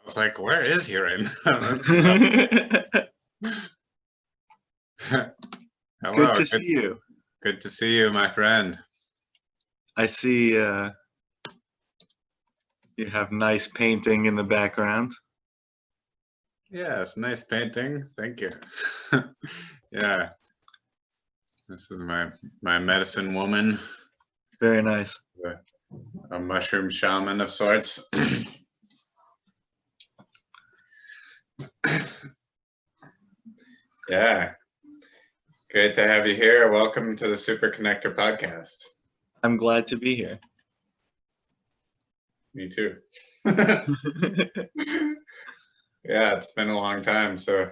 was like, where is he right now? Hello. Good to see you. Good to see you, my friend. I see you have nice painting in the background. Yes, nice painting. Thank you. Yeah. This is my medicine woman. Very nice. A mushroom shaman of sorts. Yeah. Great to have you here. Welcome to the Super Connector podcast. I'm glad to be here. Me too. Yeah, it's been a long time. So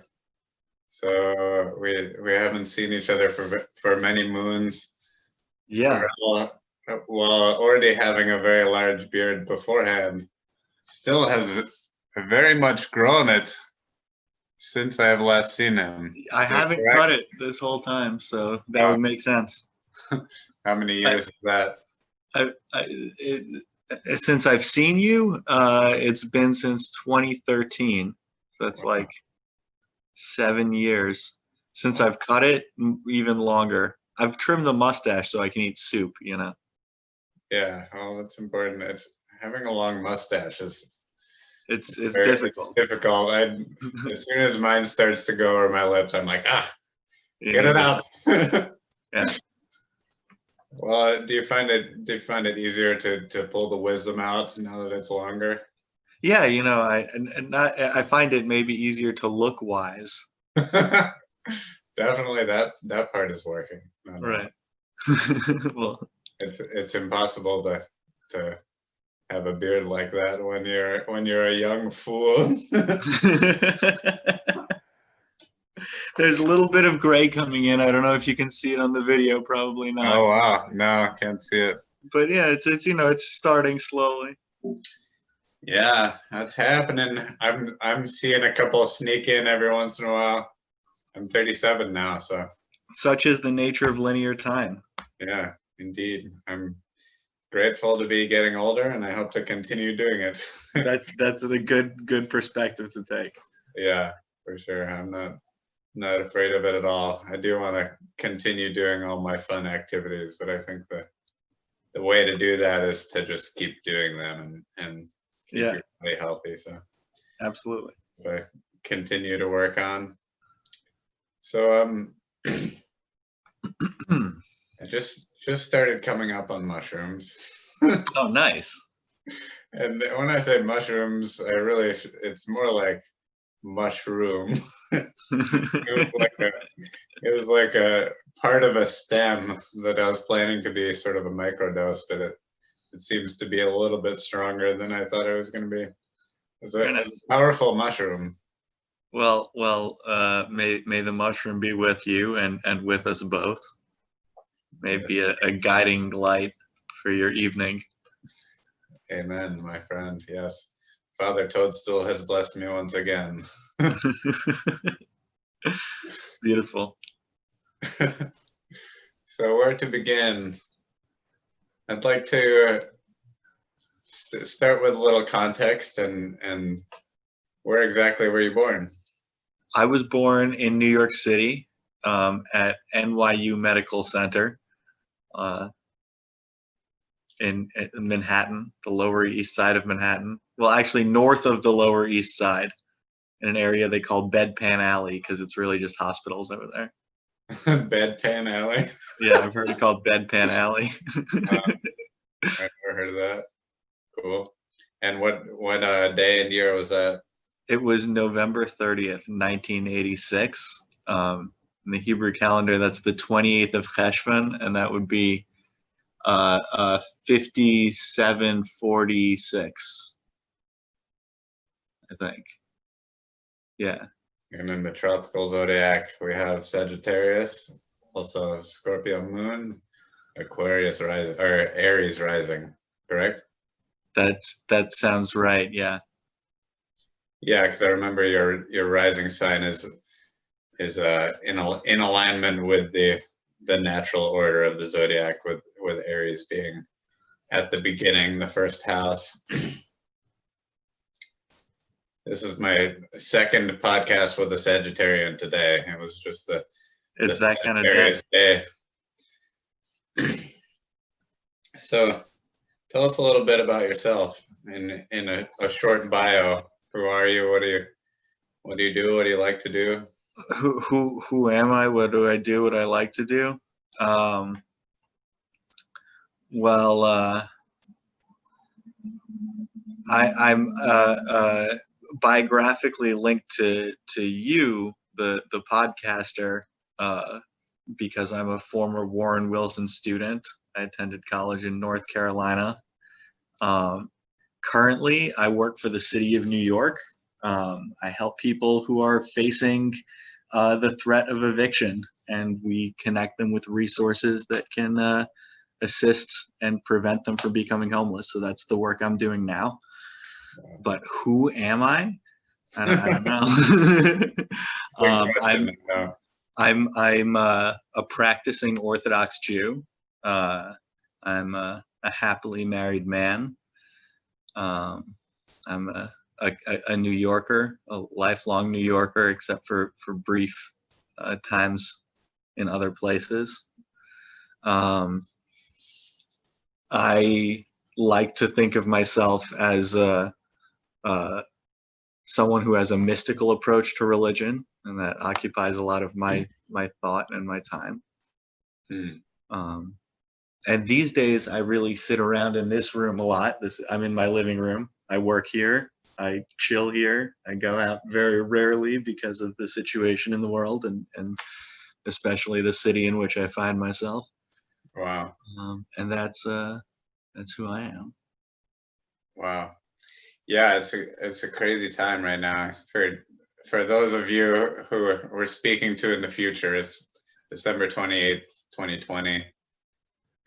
we haven't seen each other for many moons. Yeah. While already having a very large beard beforehand, still has very much grown it since I have last seen him. I haven't cut it this whole time, so that would make sense. How many years is that? Since I've seen you, it's been since 2013. So that's like 7 years. Since I've cut it, even longer. I've trimmed the mustache so I can eat soup, you know? Yeah, well, that's important. It's having a long mustache is it's difficult. Difficult. As soon as mine starts to go over my lips, I'm like, get it out. Yeah. Well, do you find it easier to pull the wisdom out now that it's longer? Yeah, you know, I find it maybe easier to look wise. Definitely that part is working. Right. Well, it's impossible to have a beard like that when you're a young fool. There's a little bit of gray coming in. I don't know if you can see it on the video. Probably not. Oh wow, no, I can't see it. But yeah, it's you know, it's starting slowly. Yeah, that's happening. I'm seeing a couple sneak in every once in a while. I'm 37 now, so. Such is the nature of linear time. Yeah, indeed. I'm grateful to be getting older, and I hope to continue doing it. That's a good perspective to take. Yeah, for sure. I'm not afraid of it at all. I do want to continue doing all my fun activities, but I think the way to do that is to just keep doing them and keep your body healthy. So absolutely. So I continue to work on. So I just started coming up on mushrooms. Oh, nice. And when I say mushrooms, it's more like mushroom. It was like a part of a stem that I was planning to be sort of a microdose, but it seems to be a little bit stronger than I thought it was going to be. It's a powerful mushroom. Well, may the mushroom be with you and with us both. Maybe a guiding light for your evening. Amen, my friend. Yes. Father Toadstool has blessed me once again. Beautiful. So where to begin? I'd like to start with a little context and where exactly were you born? I was born in New York City at NYU Medical Center in Manhattan, the Lower East Side of Manhattan. Well, actually north of the Lower East Side in an area they call Bedpan Alley because it's really just hospitals over there. Bedpan Alley? Yeah, I've heard it called Bedpan Alley. I've never heard of that. Cool. And what day and year was that? It was November 30th, 1986. In the Hebrew calendar, that's the 28th of Cheshvan, and that would be 5746, I think. Yeah. And in the tropical zodiac, we have Sagittarius, also Scorpio moon, Aquarius rising, or Aries rising, correct? That sounds right, yeah. Yeah, because I remember your rising sign is in alignment with the natural order of the zodiac, with Aries being at the beginning, the first house. This is my second podcast with a Sagittarian today. It was just the It's that kind of day. Sagittarius day. So tell us a little bit about yourself in a short bio. Who are you? What do you do? What do you like to do? Who am I? What do I do? What I like to do? I'm biographically linked to you, the podcaster, because I'm a former Warren Wilson student. I attended college in North Carolina. Currently, I work for the city of New York. I help people who are facing the threat of eviction, and we connect them with resources that can assist and prevent them from becoming homeless. So that's the work I'm doing now. But who am I? I don't know. I'm a practicing Orthodox Jew. I'm a happily married man. I'm a New Yorker, a lifelong New Yorker, except for brief times in other places. I like to think of myself as someone who has a mystical approach to religion, and that occupies a lot of my thought and my time. And these days, I really sit around in this room a lot. I'm in my living room. I work here. I chill here. I go out very rarely because of the situation in the world, and especially the city in which I find myself. Wow. And that's who I am. Wow. Yeah, it's a crazy time right now. For those of you who we're speaking to in the future, it's December 28th, 2020.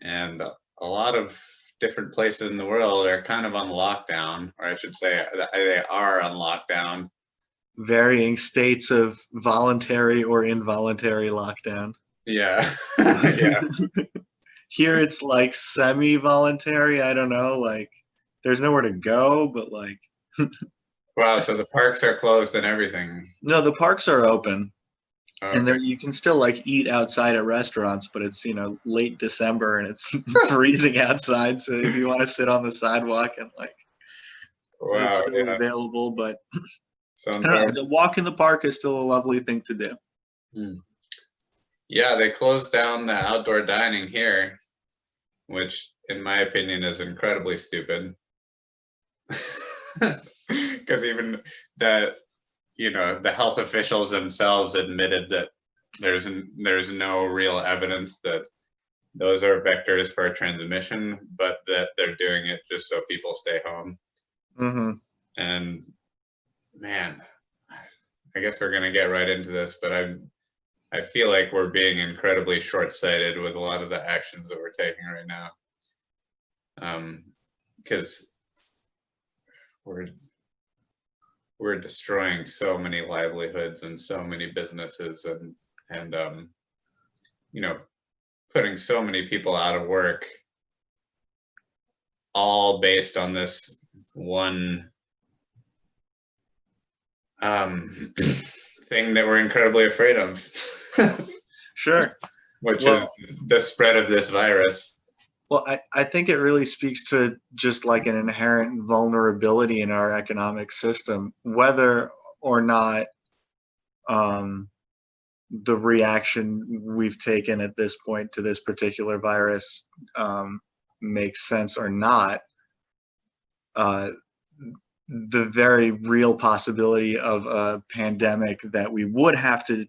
And a lot of different places in the world are kind of on lockdown, or I should say they are on lockdown. Varying states of voluntary or involuntary lockdown. Yeah. Yeah. Here it's like semi-voluntary. I don't know, like there's nowhere to go, but like. Wow, so the parks are closed and everything. No, the parks are open. Okay. And there you can still like eat outside at restaurants, but it's, late December and it's freezing outside. So if you want to sit on the sidewalk and like, it's still available. But the walk in the park is still a lovely thing to do. Yeah, they closed down the outdoor dining here, which in my opinion is incredibly stupid. Because even the health officials themselves admitted that there's no real evidence that those are vectors for transmission, but that they're doing it just so people stay home. Mm-hmm. And man, I guess we're gonna get right into this, but I feel like we're being incredibly short-sighted with a lot of the actions that we're taking right now. Because we're destroying so many livelihoods and so many businesses and putting so many people out of work, all based on this one thing that we're incredibly afraid of. Sure. Which is the spread of this virus. Well, I think it really speaks to just like an inherent vulnerability in our economic system, whether or not the reaction we've taken at this point to this particular virus makes sense or not. The very real possibility of a pandemic that we would have to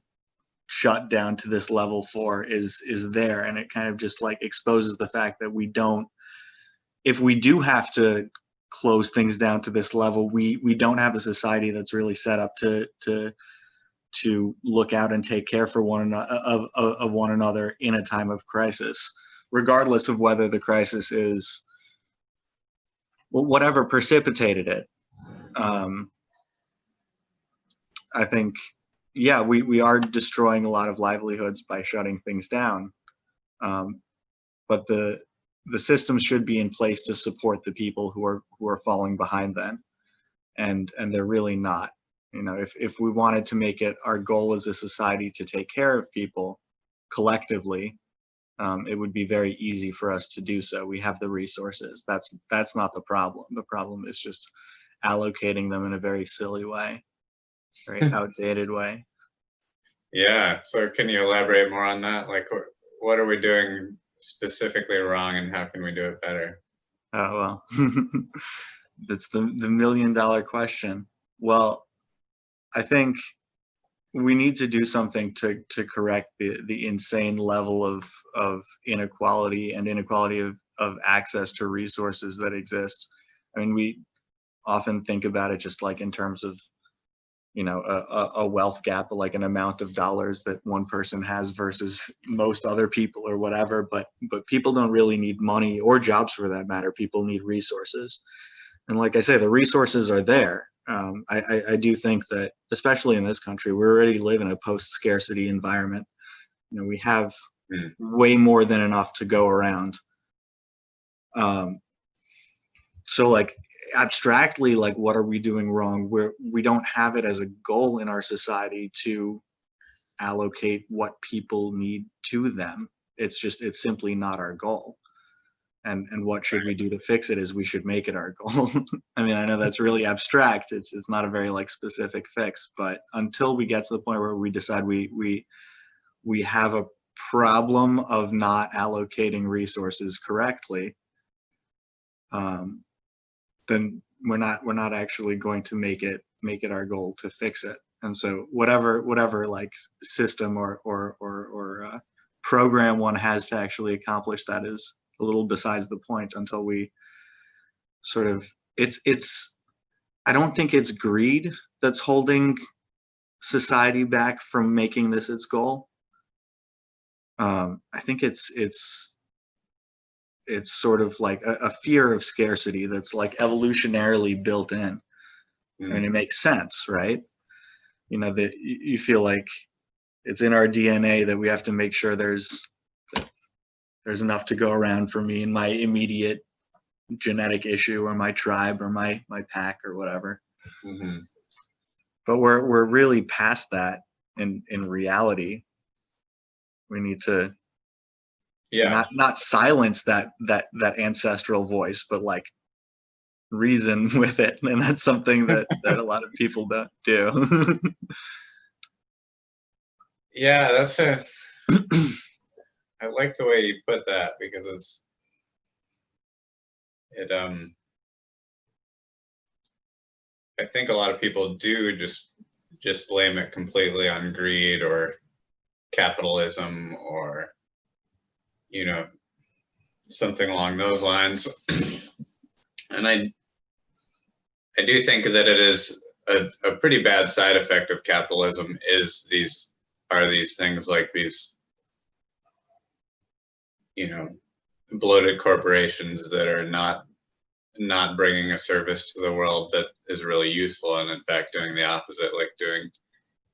shut down to this level for is there, and it kind of just like exposes the fact that if we do have to close things down to this level, we don't have a society that's really set up to look out and take care for one another in a time of crisis, regardless of whether the crisis is whatever precipitated it. I think, yeah, we are destroying a lot of livelihoods by shutting things down. But the systems should be in place to support the people who are falling behind then. and they're really not. You know, if we wanted to make it our goal as a society to take care of people collectively, it would be very easy for us to do so. We have the resources. That's not the problem. The problem is just allocating them in a very silly way, very outdated way. Yeah. So can you elaborate more on that? Like, what are we doing specifically wrong, and how can we do it better? Oh, well, that's the $1,000,000 question. Well, I think we need to do something to correct the insane level of inequality and inequality of access to resources that exist. I mean, we often think about it just like in terms of, you know, a wealth gap, like an amount of dollars that one person has versus most other people or whatever. But people don't really need money or jobs for that matter. People need resources. And like I say, the resources are there. I do think that, especially in this country, we already live in a post-scarcity environment. You know, we have way more than enough to go around. So like abstractly, like what are we doing wrong? We don't have it as a goal in our society to allocate what people need to them. It's simply not our goal. And what should we do to fix it is we should make it our goal. I mean, I know that's really abstract. It's not a very like specific fix, but until we get to the point where we decide we have a problem of not allocating resources correctly, then we're not actually going to make it our goal to fix it. And so whatever like system or program one has to actually accomplish that is a little besides the point until we sort of I don't think it's greed that's holding society back from making this its goal. I think it's sort of like a fear of scarcity that's like evolutionarily built in. And it makes sense, right? You know, that you feel like it's in our DNA that we have to make sure there's enough to go around for me and my immediate genetic issue or my tribe or my pack or whatever. Mm-hmm. But we're really past that in reality. We need to not silence that ancestral voice, but like reason with it. And that's something that a lot of people don't do. Yeah, that's I like the way you put that, because I think a lot of people do just blame it completely on greed or capitalism or, you know, something along those lines. And I do think that it is a pretty bad side effect of capitalism is these things like these, you know, bloated corporations that are not bringing a service to the world that is really useful, and in fact doing the opposite, like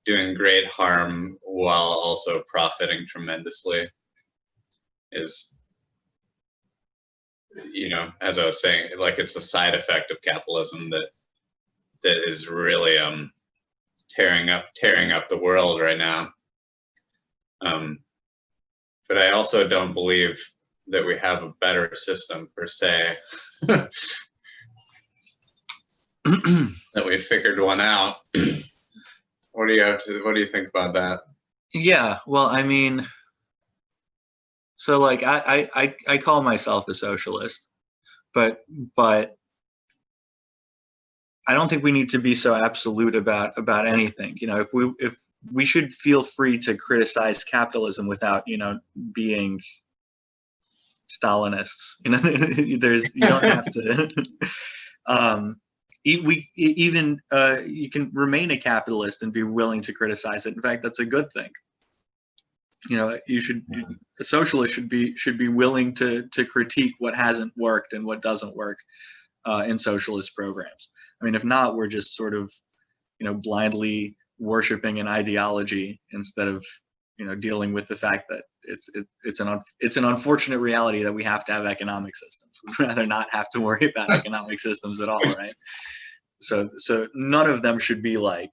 doing great harm while also profiting tremendously, is, you know, as I was saying, like it's a side effect of capitalism that is really tearing up the world right now. But I also don't believe that we have a better system per se. That we figured one out. What do you think about that? Yeah, well, I mean, so like I call myself a socialist, but I don't think we need to be so absolute about anything. You know, if we should feel free to criticize capitalism without, you know, being Stalinists. You know, you don't have to. You can remain a capitalist and be willing to criticize it. In fact, that's a good thing. You know, a socialist should be willing to critique what hasn't worked and what doesn't work in socialist programs. I mean, if not, we're just sort of, you know, blindly worshiping an ideology instead of, you know, dealing with the fact that it's an unfortunate reality that we have to have economic systems. We'd rather not have to worry about economic systems at all, right? So none of them should be like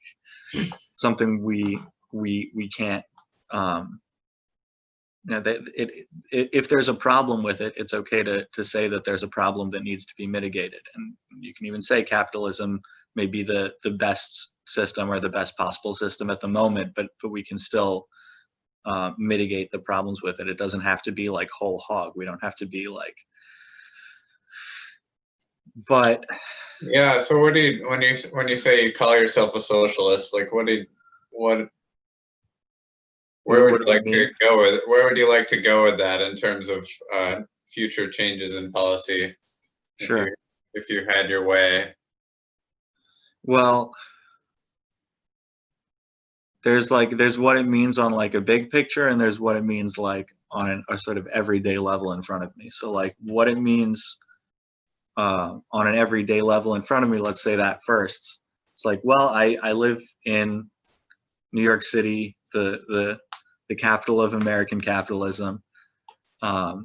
something we can't. If there's a problem with it, it's okay to say that there's a problem that needs to be mitigated. And you can even say capitalism may be the best system or the best possible system at the moment, but we can still mitigate the problems with it. It doesn't have to be like whole hog. We don't have to be like, but yeah. So what do you, when you say you call yourself a socialist, like where would you like to go with, where would you like to go with that in terms of future changes in policy? Sure. If you had your way. Well, there's what it means on like a big picture, and there's what it means like on a sort of everyday level in front of me. So like what it means on an everyday level in front of me, let's say that first. It's like, well, I live in New York City, the capital of American capitalism. I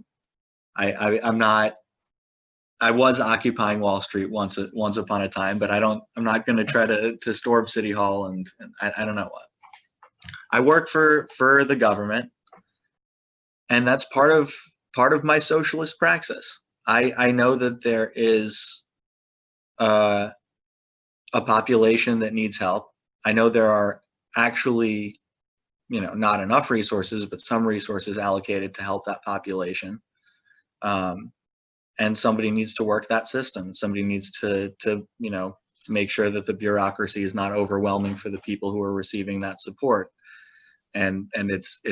was occupying Wall Street once upon a time, but I'm not going to try to storm City Hall, and I don't know what. I work for the government, and that's part of my socialist praxis. I know that there is a population that needs help. I know there are actually, not enough resources, but some resources allocated to help that population. And somebody needs to work that system. Somebody needs to make sure that the bureaucracy is not overwhelming for the people who are receiving that support. And it's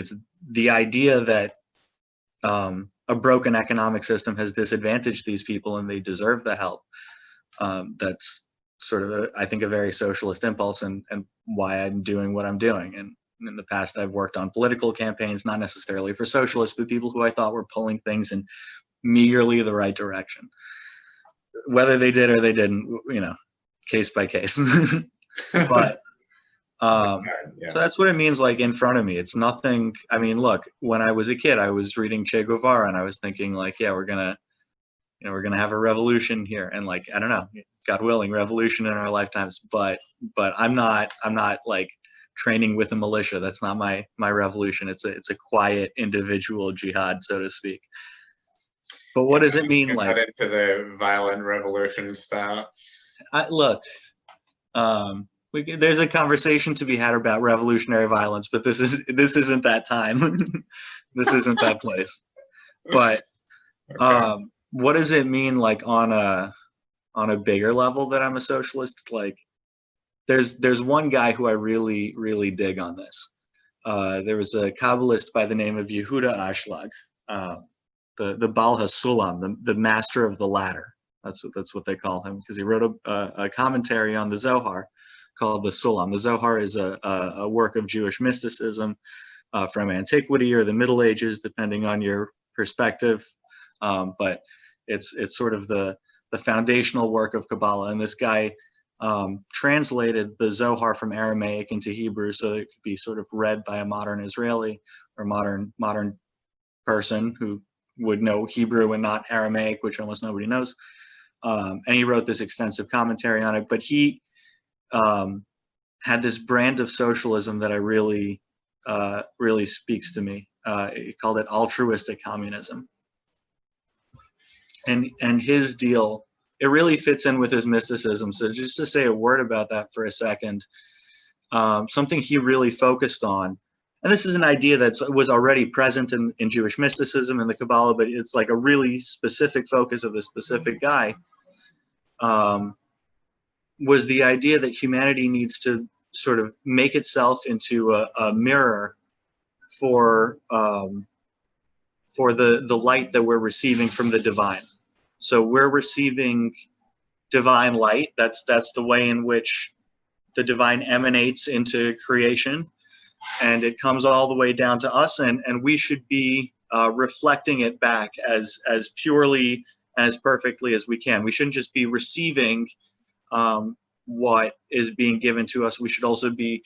the idea that a broken economic system has disadvantaged these people and they deserve the help. That's sort of, I think, a very socialist impulse, and why I'm doing what I'm doing. And in the past, I've worked on political campaigns, not necessarily for socialists, but people who I thought were pulling things in meagerly the right direction. Whether they did or they didn't, case by case. But Yeah. so that's what it means, like in front of me. It's nothing. I mean, look, when I was a kid, I was reading Che Guevara, and I was thinking like, yeah, we're gonna have a revolution here, and like, I don't know, God willing, revolution in our lifetimes. But I'm not like training with a militia. That's not my revolution. It's a quiet individual jihad, so to speak. But what does it mean? Like, not into the violent revolution style. There's a conversation to be had about revolutionary violence, but this isn't that time. This isn't that place. But okay. What does it mean, like on a bigger level, that I'm a socialist? Like, there's one guy who I really, really dig on this. There was a Kabbalist by the name of Yehuda Ashlag, the Baal HaSulam, the master of the ladder. That's what they call him, because he wrote a commentary on the Zohar called the Sulam. The Zohar is a work of Jewish mysticism from antiquity or the Middle Ages, depending on your perspective. But it's sort of the foundational work of Kabbalah. And this guy translated the Zohar from Aramaic into Hebrew so that it could be sort of read by a modern Israeli or modern person who would know Hebrew and not Aramaic, which almost nobody knows. And he wrote this extensive commentary on it. But he had this brand of socialism that I really speaks to me. He called it altruistic communism. And his deal, it really fits in with his mysticism. So just to say a word about that for a second, something he really focused on, and this is an idea that was already present in Jewish mysticism and the Kabbalah, but it's like a really specific focus of a specific guy, was the idea that humanity needs to sort of make itself into a mirror for the light that we're receiving from the divine. So we're receiving divine light. That's the way in which the divine emanates into creation, and it comes all the way down to us, and we should be reflecting it back as purely and as perfectly as we can. We shouldn't just be receiving what is being given to us. We should also be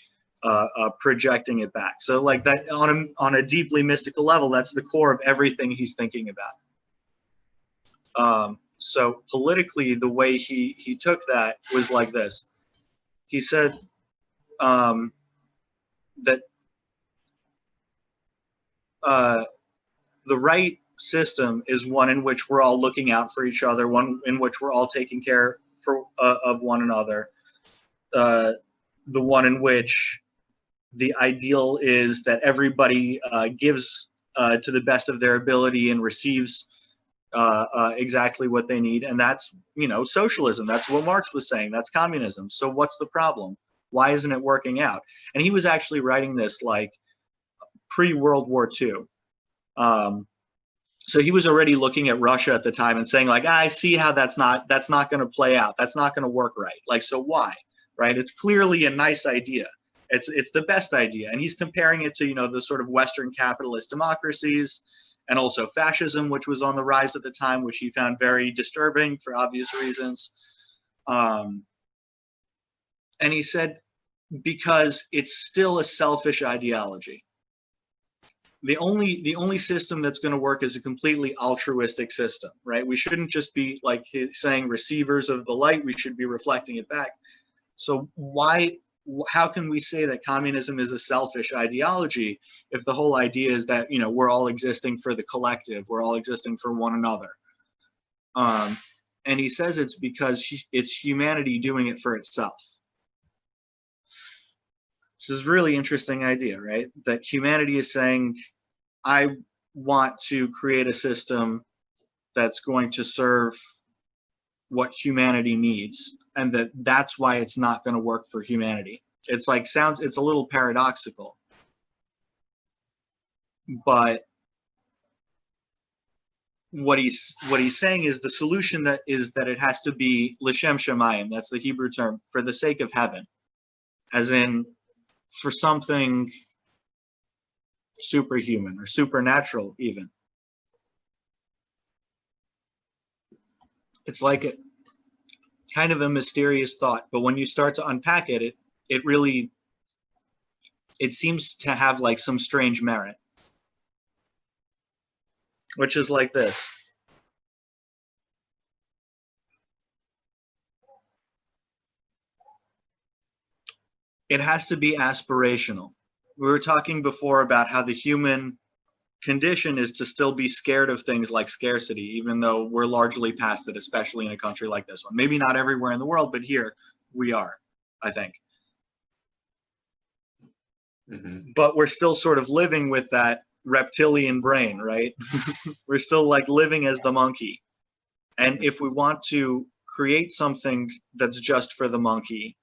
projecting it back. So like that on a deeply mystical level, that's the core of everything he's thinking about. So politically, the way he took that was like this. He said that the right system is one in which we're all looking out for each other, one in which we're all taking care of one another, the one in which the ideal is that everybody gives to the best of their ability and receives exactly what they need. And that's, socialism. That's what Marx was saying. That's communism. So what's the problem? Why isn't it working out? And he was actually writing this like pre-World War II. So he was already looking at Russia at the time and saying like, I see how that's not going to play out. That's not going to work right. Like, so why? Right? It's clearly a nice idea. It's the best idea. And he's comparing it to, the sort of Western capitalist democracies and also fascism, which was on the rise at the time, which he found very disturbing for obvious reasons. And he said, because it's still a selfish ideology. The only system that's going to work is a completely altruistic system, right? We shouldn't just be, like he's saying, receivers of the light. We should be reflecting it back. So how can we say that communism is a selfish ideology if the whole idea is that, we're all existing for the collective, we're all existing for one another? And he says it's because it's humanity doing it for itself. This is a really interesting idea, right? That humanity is saying, I want to create a system that's going to serve what humanity needs, and that's why it's not going to work for humanity. It's a little paradoxical, but what he's saying is the solution that it has to be l'shem shamayim. That's the Hebrew term, for the sake of heaven, as in for something superhuman or supernatural even. It's like a kind of a mysterious thought, but when you start to unpack it, it seems to have like some strange merit, which is like this. It has to be aspirational. We were talking before about how the human condition is to still be scared of things like scarcity, even though we're largely past it, especially in a country like this one. Maybe not everywhere in the world, but here we are, I think. Mm-hmm. But we're still sort of living with that reptilian brain, right? We're still like living as the monkey. And if we want to create something that's just for the monkey,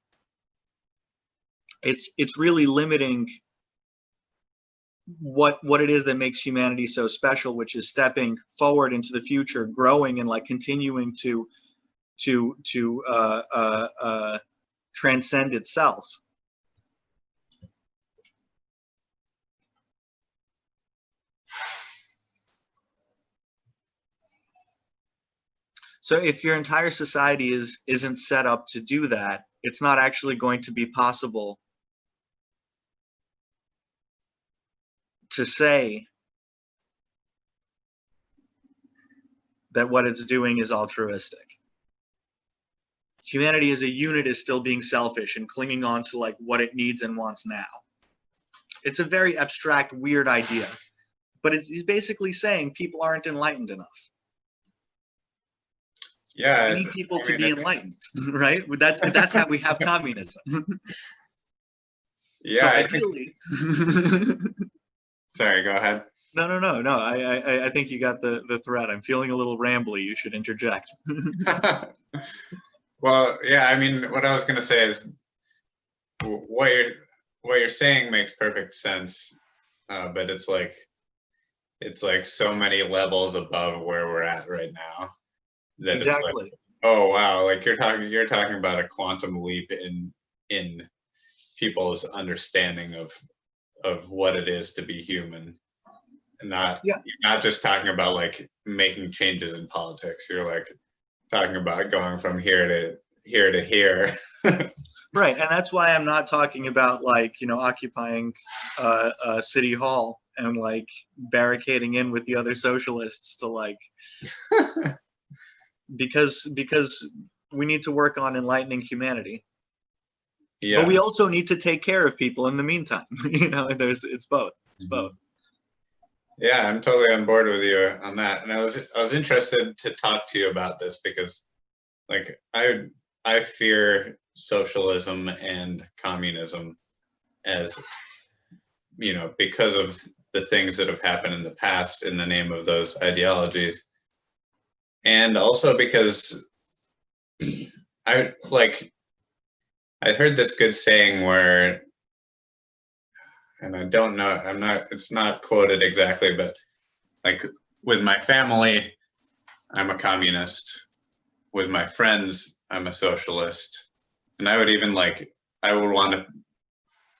it's really limiting what it is that makes humanity so special, which is stepping forward into the future, growing and like continuing to transcend itself. So if your entire society isn't set up to do that, it's not actually going to be possible to say that what it's doing is altruistic. Humanity as a unit is still being selfish and clinging on to like what it needs and wants now. It's a very abstract, weird idea, but he's basically saying people aren't enlightened enough. Yeah, we need people to be enlightened, right? That's how we have communism. Yeah, so ideally. Sorry, go ahead. No. I think you got the thread. I'm feeling a little rambly. You should interject. Well, yeah. I mean, what I was going to say is, what you're saying makes perfect sense, but it's like so many levels above where we're at right now. That exactly. It's like, oh wow, like you're talking about a quantum leap in people's understanding of what it is to be human, and you're not just talking about like making changes in politics. You're like talking about going from here to here. Right, and that's why I'm not talking about like occupying City Hall and like barricading in with the other socialists to like because we need to work on enlightening humanity. Yeah. But we also need to take care of people in the meantime. It's both. It's both. Yeah, I'm totally on board with you on that. And I was interested to talk to you about this because, like, I fear socialism and communism as, because of the things that have happened in the past in the name of those ideologies. And also because I heard this good saying where, and I don't know, it's not quoted exactly, but like with my family, I'm a communist. With my friends, I'm a socialist. And I would even I would want to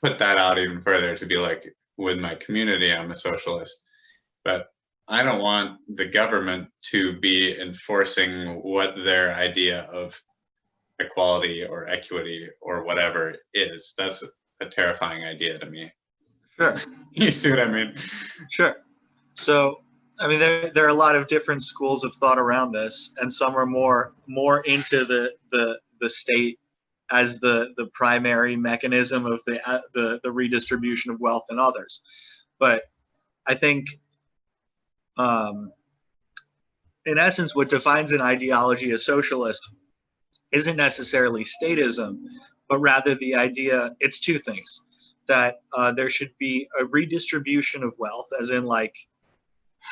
put that out even further to be like, with my community, I'm a socialist. But I don't want the government to be enforcing what their idea of equality or equity or whatever is. That's a terrifying idea to me. Sure. You see what I mean? Sure. So, I mean, there are a lot of different schools of thought around this, and some are more into the state as the primary mechanism of the redistribution of wealth than others. But I think, in essence, what defines an ideology as socialist isn't necessarily statism, but rather the idea, it's two things, that there should be a redistribution of wealth, as in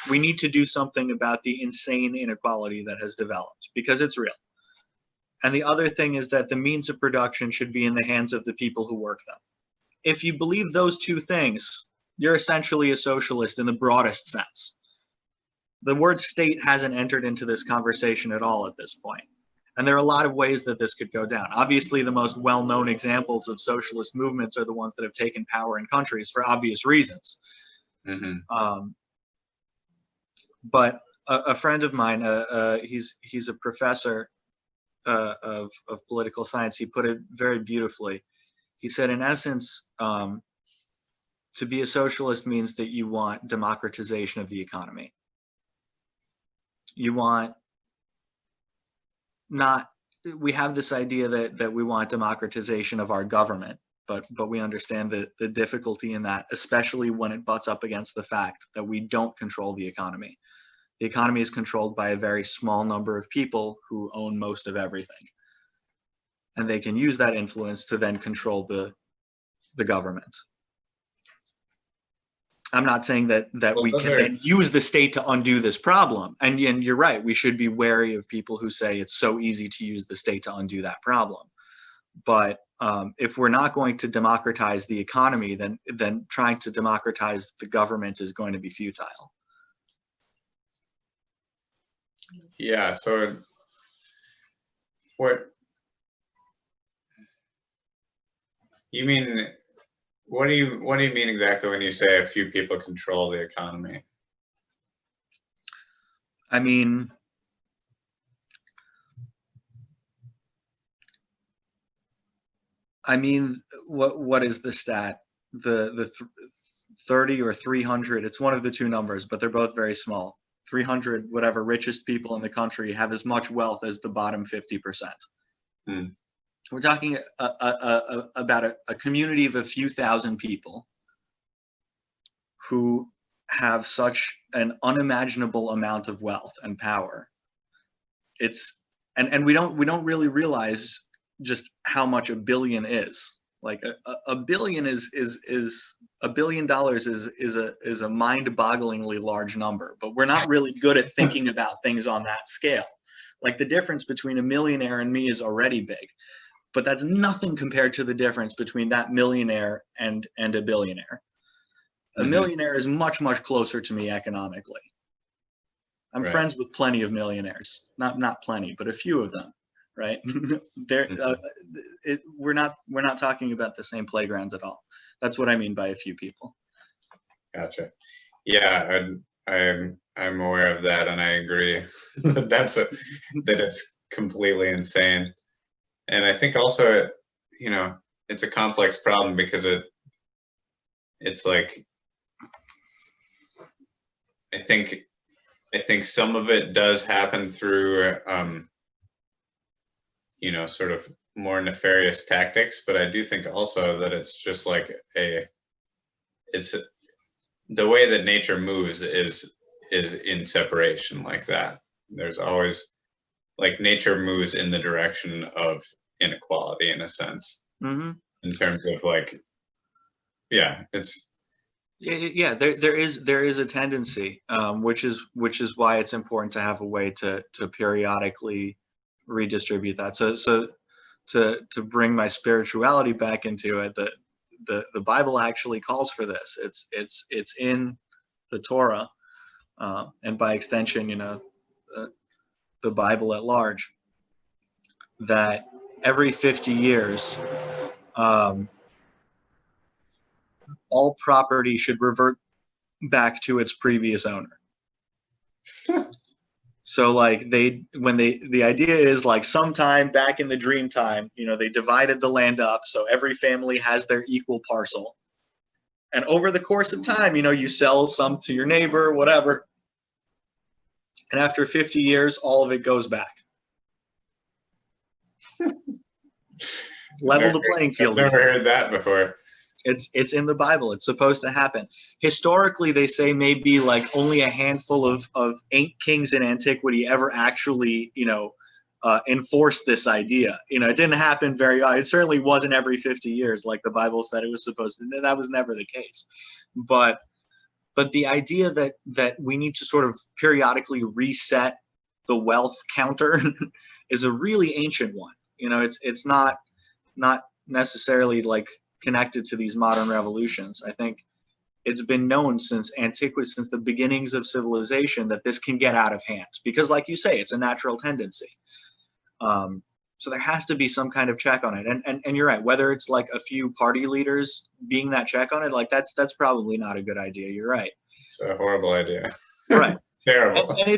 we need to do something about the insane inequality that has developed because it's real. And the other thing is that the means of production should be in the hands of the people who work them. If you believe those two things, you're essentially a socialist in the broadest sense. The word state hasn't entered into this conversation at all at this point. And there are a lot of ways that this could go down. Obviously, the most well-known examples of socialist movements are the ones that have taken power in countries for obvious reasons. Mm-hmm. But a friend of mine, he's a professor of political science. He put it very beautifully. He said, in essence, to be a socialist means that you want democratization of the economy. You want we have this idea that we want democratization of our government, but we understand the difficulty in that, especially when it butts up against the fact that we don't control the economy. The economy is controlled by a very small number of people who own most of everything. And they can use that influence to then control the government. I'm not saying that we can then use the state to undo this problem. And you're right, we should be wary of people who say it's so easy to use the state to undo that problem. But if we're not going to democratize the economy, then trying to democratize the government is going to be futile. Yeah, so what you mean? What do you mean exactly when you say a few people control the economy? I mean, what is the stat? The 30 or 300, it's one of the two numbers, but they're both very small. 300, whatever, richest people in the country have as much wealth as the bottom 50%. We're talking about a community of a few thousand people who have such an unimaginable amount of wealth and power. And we don't really realize just how much a billion is. Like a billion is $1 billion is a mind-bogglingly large number, but we're not really good at thinking about things on that scale. Like the difference between a millionaire and me is already big, but that's nothing compared to the difference between that millionaire and a billionaire. A millionaire is much, much closer to me economically. I'm friends with plenty of millionaires, not plenty, but a few of them. Right? We're not talking about the same playgrounds at all. That's what I mean by a few people. Gotcha. Yeah, I'm aware of that, and I agree that it's completely insane. And I think also, it's a complex problem because it's like, I think I think some of it does happen through, you know, sort of more nefarious tactics, but I do think also that it's just like it's the way that nature moves is in separation like that. There's always, like, nature moves in the direction of inequality in a sense, in terms of like, yeah, it's Yeah, there is a tendency, which is why it's important to have a way to periodically redistribute that. So to bring my spirituality back into it, the Bible actually calls for this. It's in the Torah, and by extension, you know, the Bible at large, that every 50 years, all property should revert back to its previous owner. So like the idea is like sometime back in the dream time, you know, they divided the land up so every family has their equal parcel. And over the course of time, you know, you sell some to your neighbor, whatever. And after 50 years, all of it goes back. Level the playing field. I've never heard that before. It's in the Bible. It's supposed to happen. Historically, they say maybe like only a handful of kings in antiquity ever actually, you know, enforced this idea. You know, it didn't happen very. It certainly wasn't every 50 years like the Bible said it was supposed to. That was never the case. But the idea that we need to sort of periodically reset the wealth counter is a really ancient one. You know, it's not necessarily like connected to these modern revolutions. I think it's been known since antiquity, since the beginnings of civilization, that this can get out of hand because, like you say, it's a natural tendency. So there has to be some kind of check on it. And you're right, whether it's like a few party leaders being that check on it, like that's probably not a good idea. You're right. It's a horrible idea. Right. Terrible. And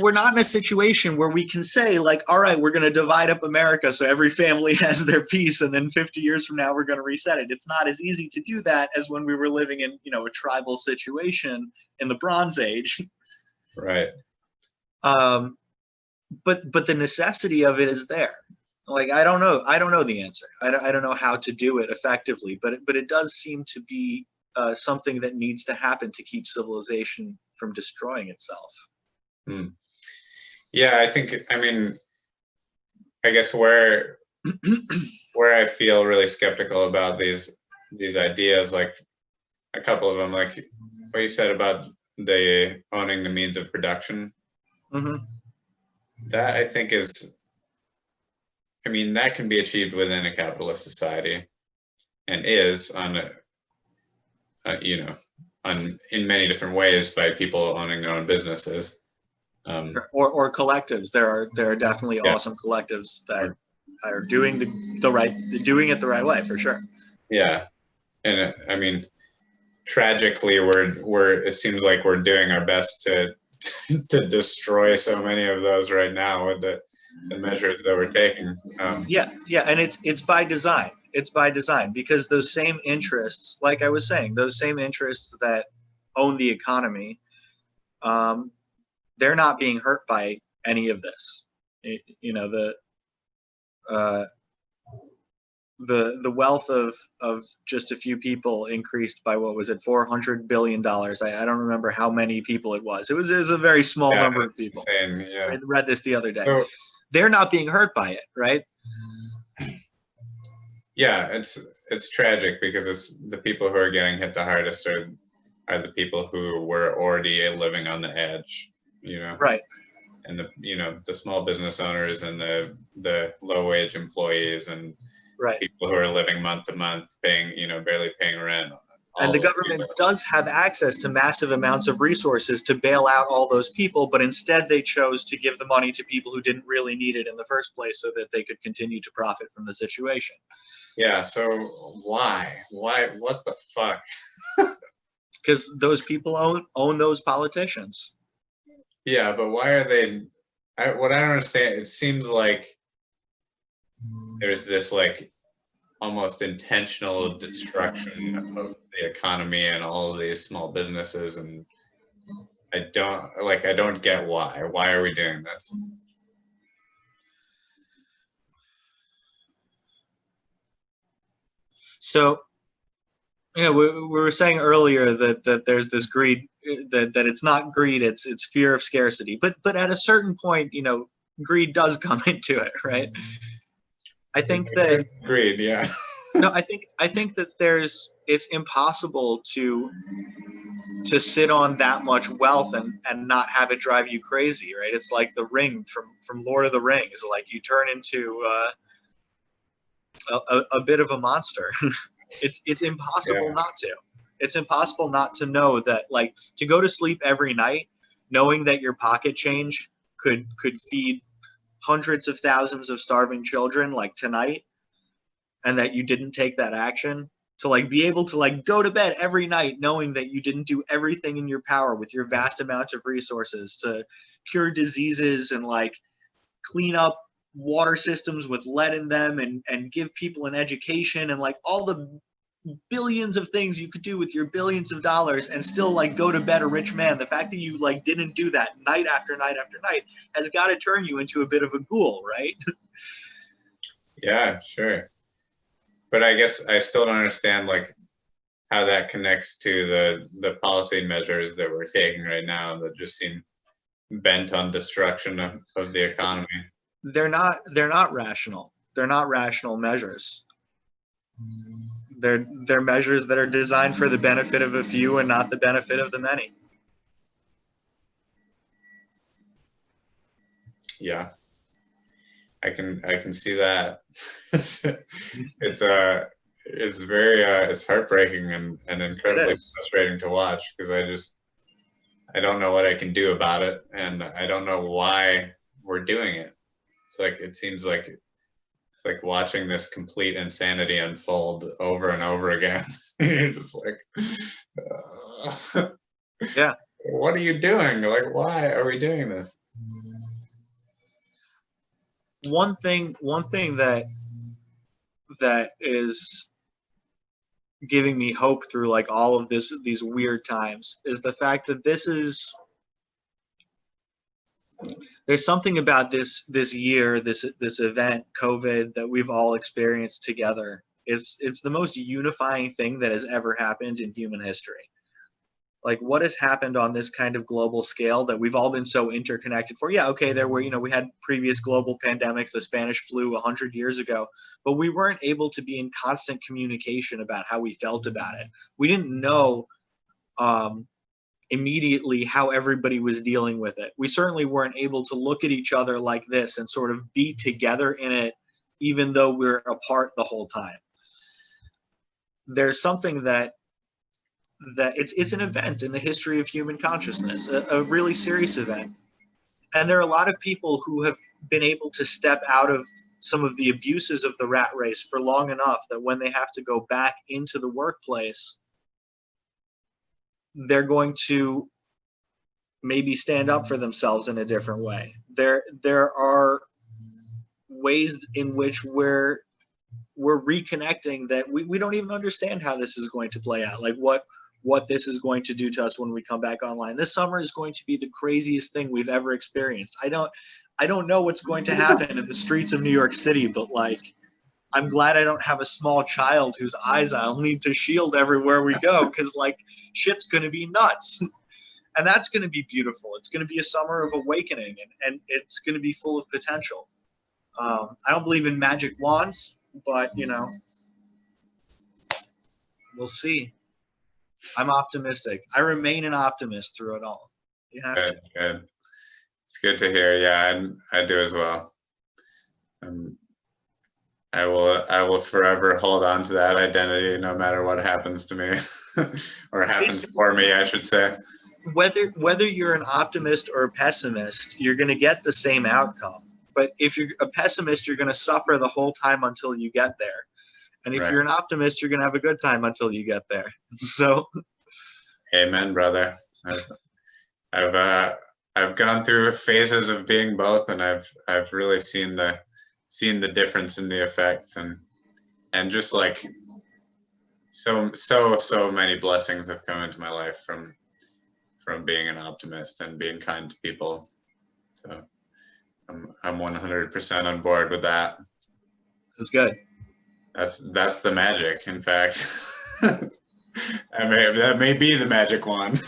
we're not in a situation where we can say like, all right, we're going to divide up America so every family has their piece, and then 50 years from now we're going to reset it. It's not as easy to do that as when we were living in, you know, a tribal situation in the Bronze Age. Right. But the necessity of it is there. Like I don't know the answer. I don't know how to do it effectively, but it does seem to be something that needs to happen to keep civilization from destroying itself. Yeah, I mean, I guess where I feel really skeptical about these ideas, like a couple of them, like what you said about the owning the means of production. That I think is, I mean, that can be achieved within a capitalist society, and is on you know, in many different ways by people owning their own businesses, or collectives. There are definitely awesome collectives that are doing doing it the right way, for sure. Yeah, and I mean, tragically, it seems like we're doing our best to destroy so many of those right now with the measures that we're taking. Yeah, and it's by design. It's by design because those same interests, like I was saying, those same interests that own the economy, they're not being hurt by any of this. You know, the wealth of just a few people increased by, what was it, $400 billion. I don't remember how many people it was. It was a very small number of people. Insane, yeah. I read this the other day. So, they're not being hurt by it, right? Yeah, it's tragic because it's the people who are getting hit the hardest are the people who were already living on the edge, you know. Right. And the small business owners and the low wage employees and people who are living month to month, paying, barely paying rent. And the government does have access to massive amounts of resources to bail out all those people, but instead they chose to give the money to people who didn't really need it in the first place so that they could continue to profit from the situation. Yeah, so why? What the fuck? Because those people own those politicians. Yeah, but why are they... what I don't understand, it seems like there's this like almost intentional destruction of the economy and all of these small businesses, and I don't get why. Why are we doing this? So, you know, we were saying earlier that there's this greed, that it's not greed, it's fear of scarcity. But at a certain point, you know, greed does come into it, right? I think that Greed, yeah. no, I think that it's impossible to sit on that much wealth and not have it drive you crazy, right? It's like the ring from Lord of the Rings. Like you turn into a bit of a monster. It's impossible Yeah. not to. It's impossible not to know that, like, to go to sleep every night knowing that your pocket change could feed hundreds of thousands of starving children like tonight, and that you didn't take that action, to like be able to like go to bed every night knowing that you didn't do everything in your power with your vast amounts of resources to cure diseases and like clean up water systems with lead in them and give people an education and like all the billions of things you could do with your billions of dollars and still like go to bed a rich man. The fact that you like didn't do that night after night after night has got to turn you into a bit of a ghoul, right? Yeah, sure. But I guess I still don't understand like how that connects to the policy measures that we're taking right now that just seem bent on destruction of the economy. They're not rational. They're not rational measures. They're measures that are designed for the benefit of a few and not the benefit of the many. Yeah, I can see that. It's very it's heartbreaking and incredibly frustrating to watch, because I don't know what I can do about it, and I don't know why we're doing it. It's like it seems like it's like watching this complete insanity unfold over and over again. You're just like, Yeah. what are you doing? Like, why are we doing this? One thing that is giving me hope through like all of these weird times is the fact that there's something about this year, this event, COVID, that we've all experienced together. It's the most unifying thing that has ever happened in human history. Like what has happened on this kind of global scale that we've all been so interconnected for. Yeah, okay, there were, you know, we had previous global pandemics, the Spanish flu 100 years ago, but we weren't able to be in constant communication about how we felt about it. We didn't know immediately how everybody was dealing with it. We certainly weren't able to look at each other like this and sort of be together in it, even though we're apart the whole time. There's something that it's an event in the history of human consciousness, a really serious event. And there are a lot of people who have been able to step out of some of the abuses of the rat race for long enough that when they have to go back into the workplace, they're going to maybe stand up for themselves in a different way. There are ways in which we're reconnecting that we don't even understand how this is going to play out. Like what this is going to do to us when we come back online. This summer is going to be the craziest thing we've ever experienced. I don't know what's going to happen in the streets of New York City, but like, I'm glad I don't have a small child whose eyes I'll need to shield everywhere we go, because like shit's going to be nuts. And that's going to be beautiful. It's going to be a summer of awakening, and it's going to be full of potential. I don't believe in magic wands, but you know, we'll see. I'm optimistic. I remain an optimist through it all. You have to. Good. It's good to hear. Yeah, I do as well. I will forever hold on to that identity no matter what happens to me, or happens for me, I should say. Whether you're an optimist or a pessimist, you're going to get the same outcome. But if you're a pessimist, you're going to suffer the whole time until you get there. And if you're an optimist, you're going to have a good time until you get there. So, amen, brother. I've gone through phases of being both, and I've really seen the difference in the effects, and just like so many blessings have come into my life from from being an optimist and being kind to people. So I'm 100% on board with that. That's good. That's the magic, in fact. That may be the magic wand.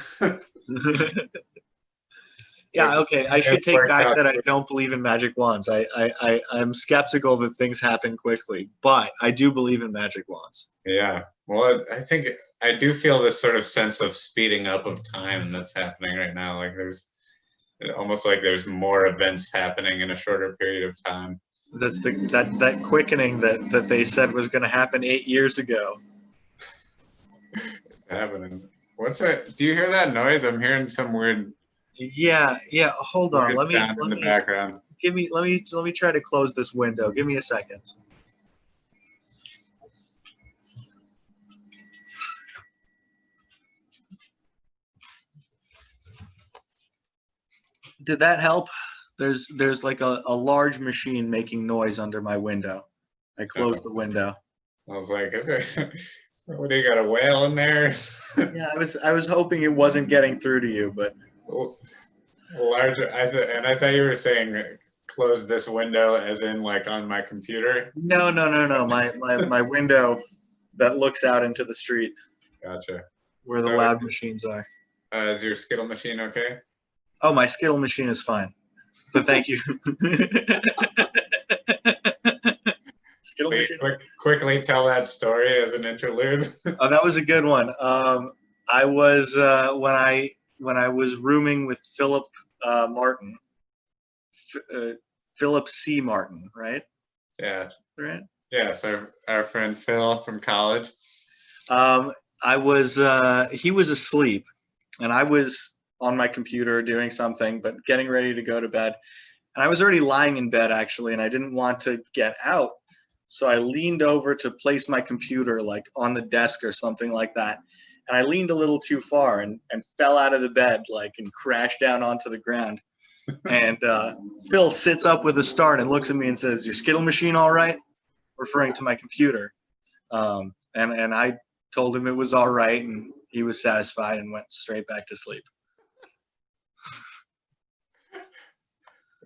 Yeah, okay. I should take back that I don't believe in magic wands. I'm skeptical that things happen quickly, but I do believe in magic wands. Yeah. Well, I think I do feel this sort of sense of speeding up of time that's happening right now. Like there's almost like there's more events happening in a shorter period of time. That's that quickening that they said was going to happen 8 years ago. It's happening. What's that? Do you hear that noise? I'm hearing some weird. Yeah. Hold on. Let me background. Let me try to close this window. Give me a second. Did that help? There's like a large machine making noise under my window. I closed the window. I was like, what do you got, a whale in there? Yeah, I was hoping it wasn't getting through to you, but large. I thought you were saying close this window as in like on my computer. No. My window that looks out into the street. Gotcha. Where the loud machines are. Is your Skittle machine okay? Oh, my Skittle machine is fine. But thank you. Skittle machine. Quickly tell that story as an interlude. Oh, that was a good one. I was when I was rooming with Philip Martin, Philip C. Martin, right? Yeah. Right. Yes, our friend Phil from college. He was asleep, and I was on my computer doing something, but getting ready to go to bed. And I was already lying in bed, actually, and I didn't want to get out. So I leaned over to place my computer like on the desk or something like that. And I leaned a little too far and fell out of the bed and crashed down onto the ground. And Phil sits up with a start and looks at me and says, "Your Skittle machine all right?" Referring to my computer. And I told him it was all right, and he was satisfied and went straight back to sleep.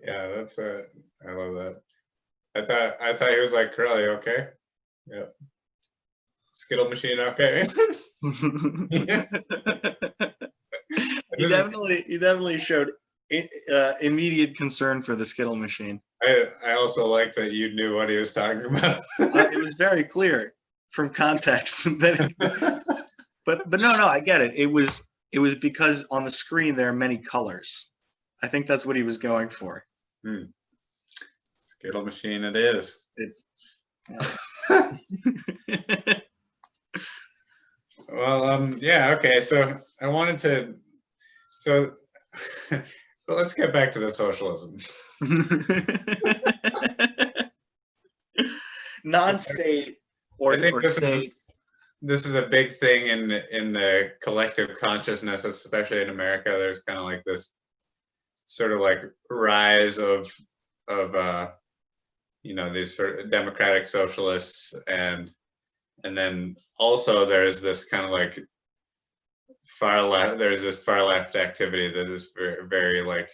Yeah, I love that. I thought he was like, "Karel, you okay?" Yep. Skittle machine okay? He definitely showed immediate concern for the Skittle machine. I also like that you knew what he was talking about. It was very clear from context but no, I get it. It was because on the screen there are many colors. I think that's what he was going for. Skittle machine it is. Well, yeah, okay. So I wanted to. But let's get back to the socialism. Non-state or state. This is a big thing in the collective consciousness, especially in America. There's kind of like this sort of like rise of these sort of democratic socialists, and then also there's this kind of like far left. There's this far left activity that is very, very like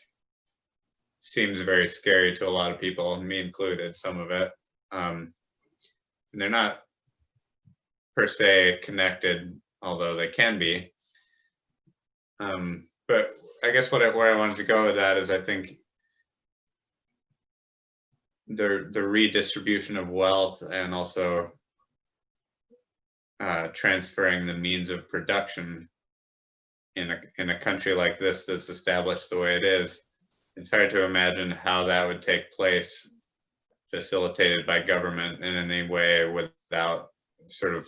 seems very scary to a lot of people, me included. Some of it, and they're not per se connected, although they can be. But I guess where I wanted to go with that is I think the redistribution of wealth and also transferring the means of production in a country like this that's established the way it is. It's hard to imagine how that would take place facilitated by government in any way without sort of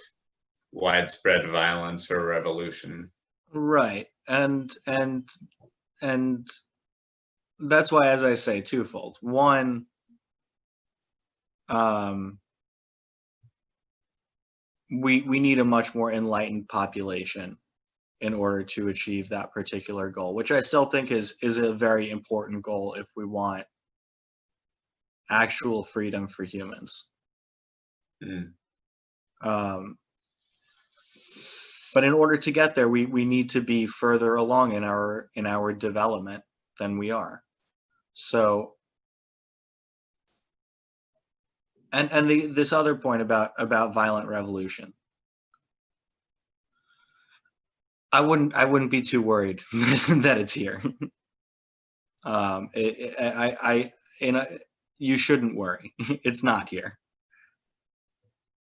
widespread violence or revolution. Right. And that's why, as I say, twofold. One, we need a much more enlightened population in order to achieve that particular goal, which I still think is a very important goal if we want actual freedom for humans. But in order to get there, we need to be further along in our development than we are. So, and this other point about violent revolution, I wouldn't be too worried that it's here. You shouldn't worry. It's not here.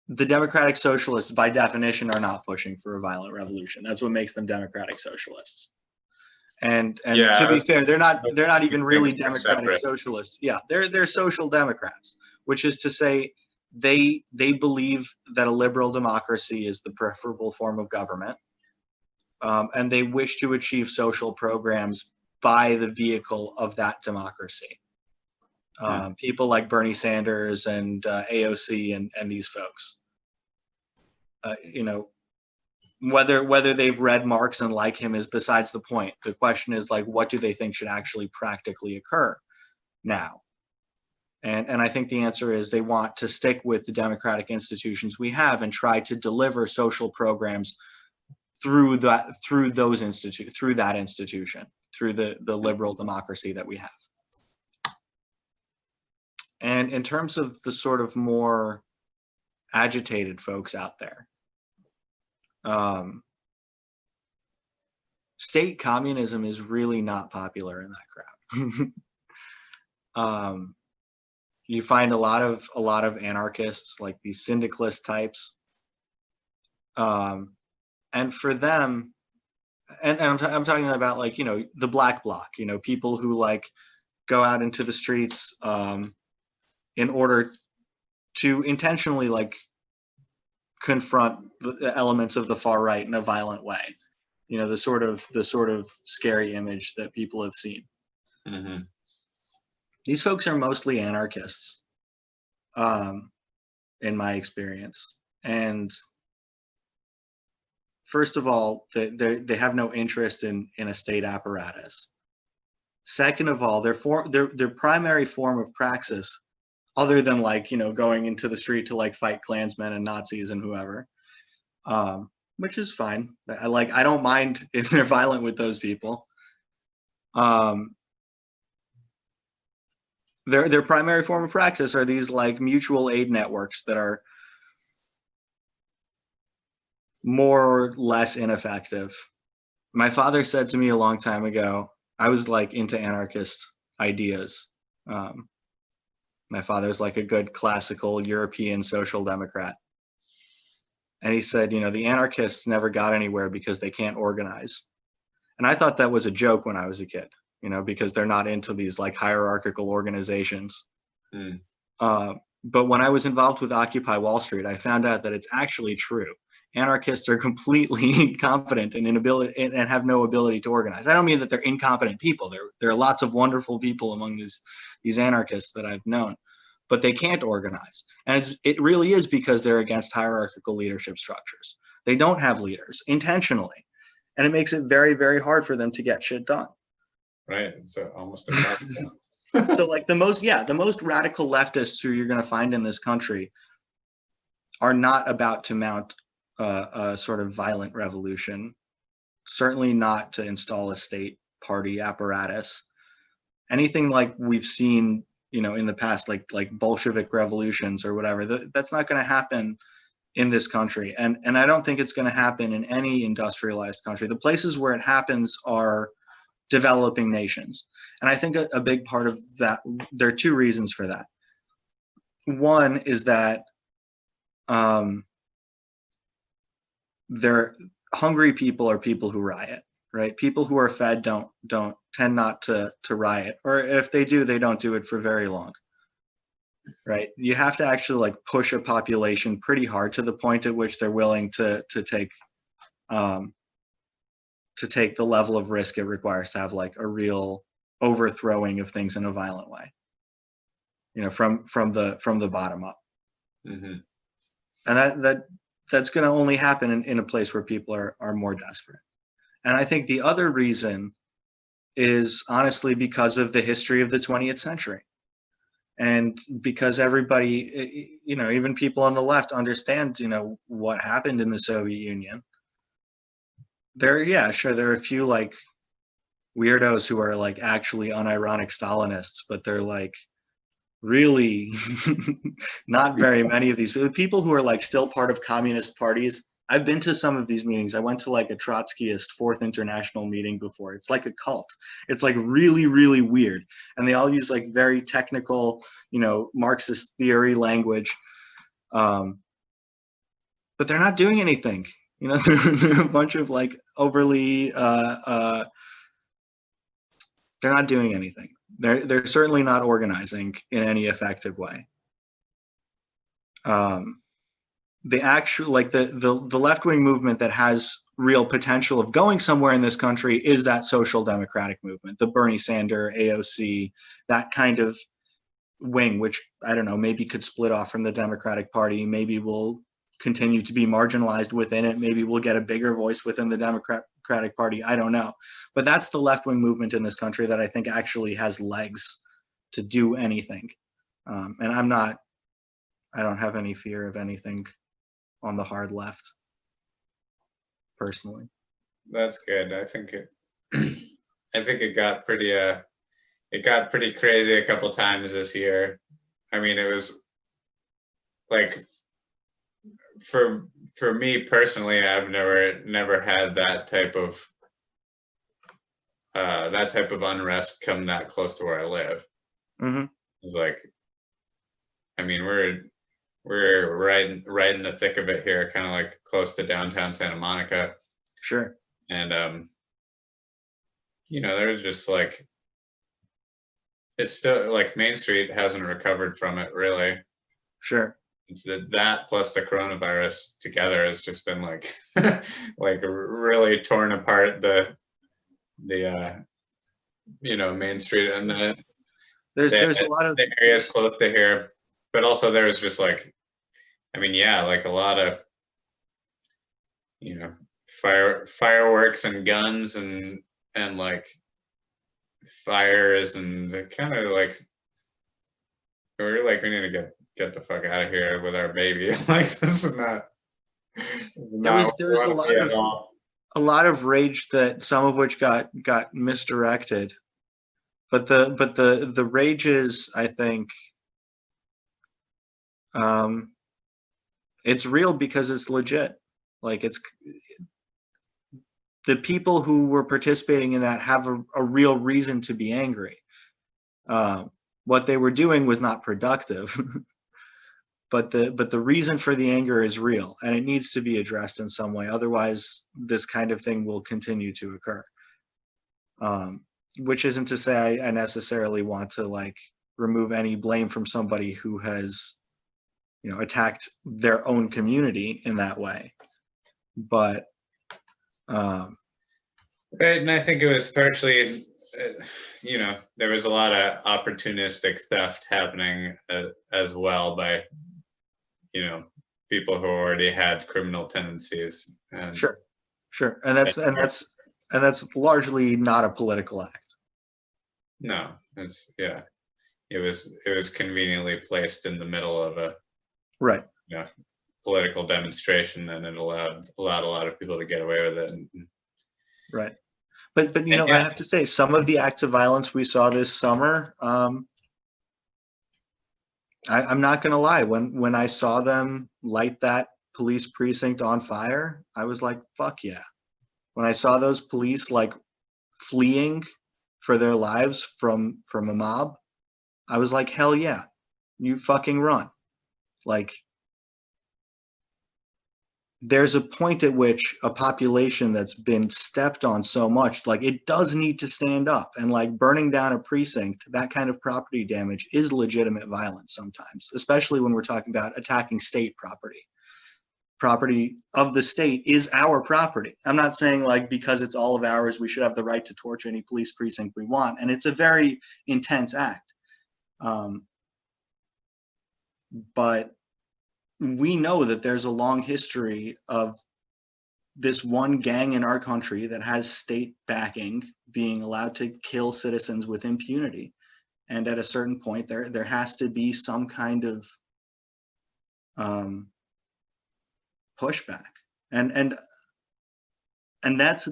The democratic socialists, by definition, are not pushing for a violent revolution. That's what makes them democratic socialists. And Yeah, to be fair, they're not even really things are democratic separate. socialists. Yeah, they're social democrats, which is to say they believe that a liberal democracy is the preferable form of government, and they wish to achieve social programs by the vehicle of that democracy. People like Bernie Sanders and AOC and these folks. Whether they've read Marx and like him is besides the point. The question is, like, what do they think should actually practically occur now? And I think the answer is they want to stick with the democratic institutions we have and try to deliver social programs through that institution, through the liberal democracy that we have. And in terms of the sort of more agitated folks out there, state communism is really not popular in that crowd. You find a lot of anarchists, like these syndicalist types, and for them, and I'm talking about, like, the black bloc, people who like go out into the streets in order to intentionally like confront the elements of the far right in a violent way. The sort of scary image that people have seen. Mm-hmm. These folks are mostly anarchists, in my experience. And first of all, they have no interest in a state apparatus. Second of all, their primary form of praxis, other than like, going into the street to like fight Klansmen and Nazis and whoever, which is fine. I don't mind if they're violent with those people. Their primary form of praxis are these like mutual aid networks that are more or less ineffective. My father said to me a long time ago, I was like into anarchist ideas. My father's like a good classical European social democrat. And he said, the anarchists never got anywhere because they can't organize. And I thought that was a joke when I was a kid, because they're not into these like hierarchical organizations. But when I was involved with Occupy Wall Street, I found out that it's actually true. Anarchists are completely incompetent and have no ability to organize. I don't mean that they're incompetent people. There are lots of wonderful people among these anarchists that I've known, but they can't organize. And it really is because they're against hierarchical leadership structures. They don't have leaders intentionally, and it makes it very, very hard for them to get shit done. Right. It's almost impossible. So like the most radical leftists who you're going to find in this country are not about to mount a sort of violent revolution, certainly not to install a state party apparatus. Anything like we've seen, in the past, like Bolshevik revolutions or whatever, that's not going to happen in this country. And I don't think it's going to happen in any industrialized country. The places where it happens are developing nations. And I think a big part of that, there are two reasons for that. One is that they're hungry people are people who riot, right? People who are fed don't tend not to riot, or if they do, they don't do it for very long, right? You have to actually like push a population pretty hard to the point at which they're willing to take the level of risk it requires to have like a real overthrowing of things in a violent way, from the bottom up. Mm-hmm. And that's going to only happen in a place where people are more desperate. And I think the other reason is honestly because of the history of the 20th century. And because everybody, even people on the left understand, what happened in the Soviet Union. Yeah, sure, there are a few like weirdos who are like actually unironic Stalinists, but they're like really not very many of these people who are like still part of communist parties. I've been to some of these meetings. I went to like a Trotskyist Fourth International meeting before. It's like a cult. It's like really, really weird. And they all use like very technical, Marxist theory language. But they're not doing anything. They're a bunch of like overly, they're not doing anything. They're certainly not organizing in any effective way. The actual like the left-wing movement that has real potential of going somewhere in this country is that social democratic movement, the Bernie Sanders, AOC, that kind of wing, which I don't know, maybe could split off from the Democratic Party, maybe will continue to be marginalized within it, maybe we'll get a bigger voice within the Democratic Party, I don't know. But that's the left-wing movement in this country that I think actually has legs to do anything. And I don't have any fear of anything on the hard left, personally. That's good. I think it got pretty crazy a couple times this year. I mean, it was like for me personally, I've never had that type of unrest come that close to where I live. Mm-hmm. It's like, I mean, we're right in the thick of it here, kind of like close to downtown Santa Monica. Sure. And there's just like, it's still like Main Street hasn't recovered from it really. Sure. It's that plus the coronavirus together has just been like like really torn apart the Main Street, and there's a lot of the areas close to here, but also there's just like, I mean, yeah, like a lot of fireworks and guns and like fires, and kind of like we're like, we need to get the fuck out of here with our baby. Like, this is not there was a lot of rage, that some of which got misdirected, but the rage is, I think, it's real because it's legit. Like, it's the people who were participating in that have a real reason to be angry. What they were doing was not productive, but the reason for the anger is real, and it needs to be addressed in some way. Otherwise, this kind of thing will continue to occur. Which isn't to say I necessarily want to like remove any blame from somebody who has, attacked their own community in that way. But right, and I think it was partially, there was a lot of opportunistic theft happening as well by, people who already had criminal tendencies. And sure, and that's largely not a political act. No, it was conveniently placed in the middle of a right. Political demonstration, and it allowed a lot of people to get away with it. Right. But I have to say, some of the acts of violence we saw this summer, I'm not going to lie, when I saw them light that police precinct on fire, I was like, fuck yeah. When I saw those police like fleeing for their lives from a mob, I was like, hell yeah, you fucking run. Like, there's a point at which a population that's been stepped on so much, like, it does need to stand up, and like burning down a precinct, that kind of property damage is legitimate violence sometimes, especially when we're talking about attacking state property. Property of the state is our property. I'm not saying like because it's all of ours, we should have the right to torch any police precinct we want. And it's a very intense act. But we know that there's a long history of this one gang in our country that has state backing being allowed to kill citizens with impunity. And at a certain point, there has to be some kind of pushback. And And that's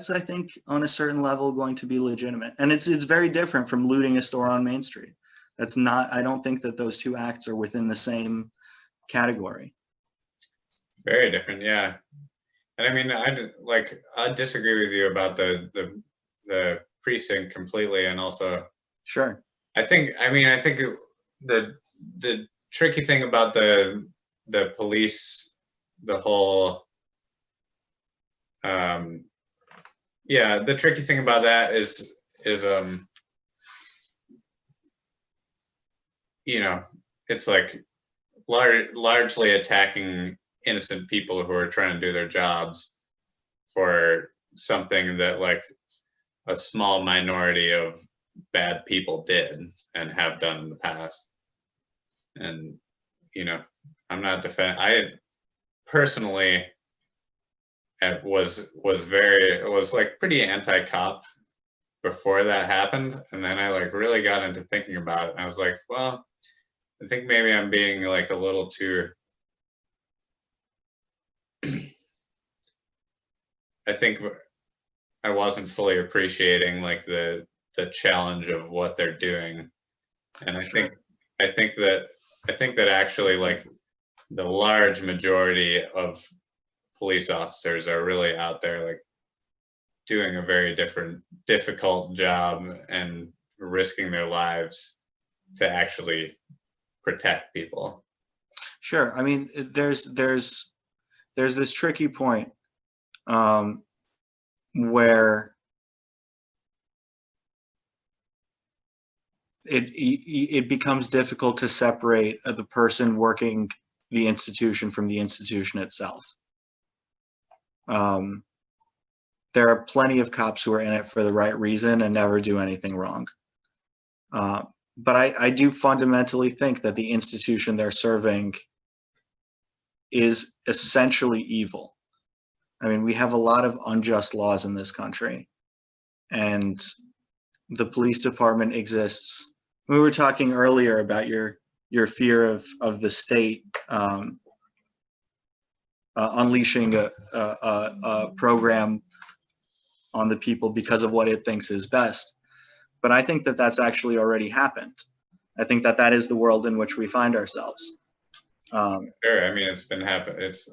I think on a certain level going to be legitimate. And it's very different from looting a store on Main Street. That's not, I don't think that those two acts are within the same category. Very different, yeah. And I mean, I disagree with you about the precinct completely, and also Sure. I think the tricky thing about the police, the whole yeah, the tricky thing about that is you know, it's like largely attacking innocent people who are trying to do their jobs for something that like a small minority of bad people did and have done in the past. And you know, I'm not I personally was like pretty anti-cop before that happened, and then I like really got into thinking about it, and I was like, well, I think maybe I'm being like a little too I think I wasn't fully appreciating like the challenge of what they're doing. And Sure. I think that actually like the large majority of police officers are really out there like doing a very difficult job and risking their lives to actually protect people. Sure. I mean, there's this tricky point where it becomes difficult to separate the person working the institution from the institution itself. There are plenty of cops who are in it for the right reason and never do anything wrong. But I do fundamentally think that the institution they're serving is essentially evil. I mean, we have a lot of unjust laws in this country, and the police department exists. We were talking earlier about your fear of the state unleashing a program on the people because of what it thinks is best. But I think that that's actually already happened. I think that that is the world in which we find ourselves. Sure, I mean, it's been happening. It's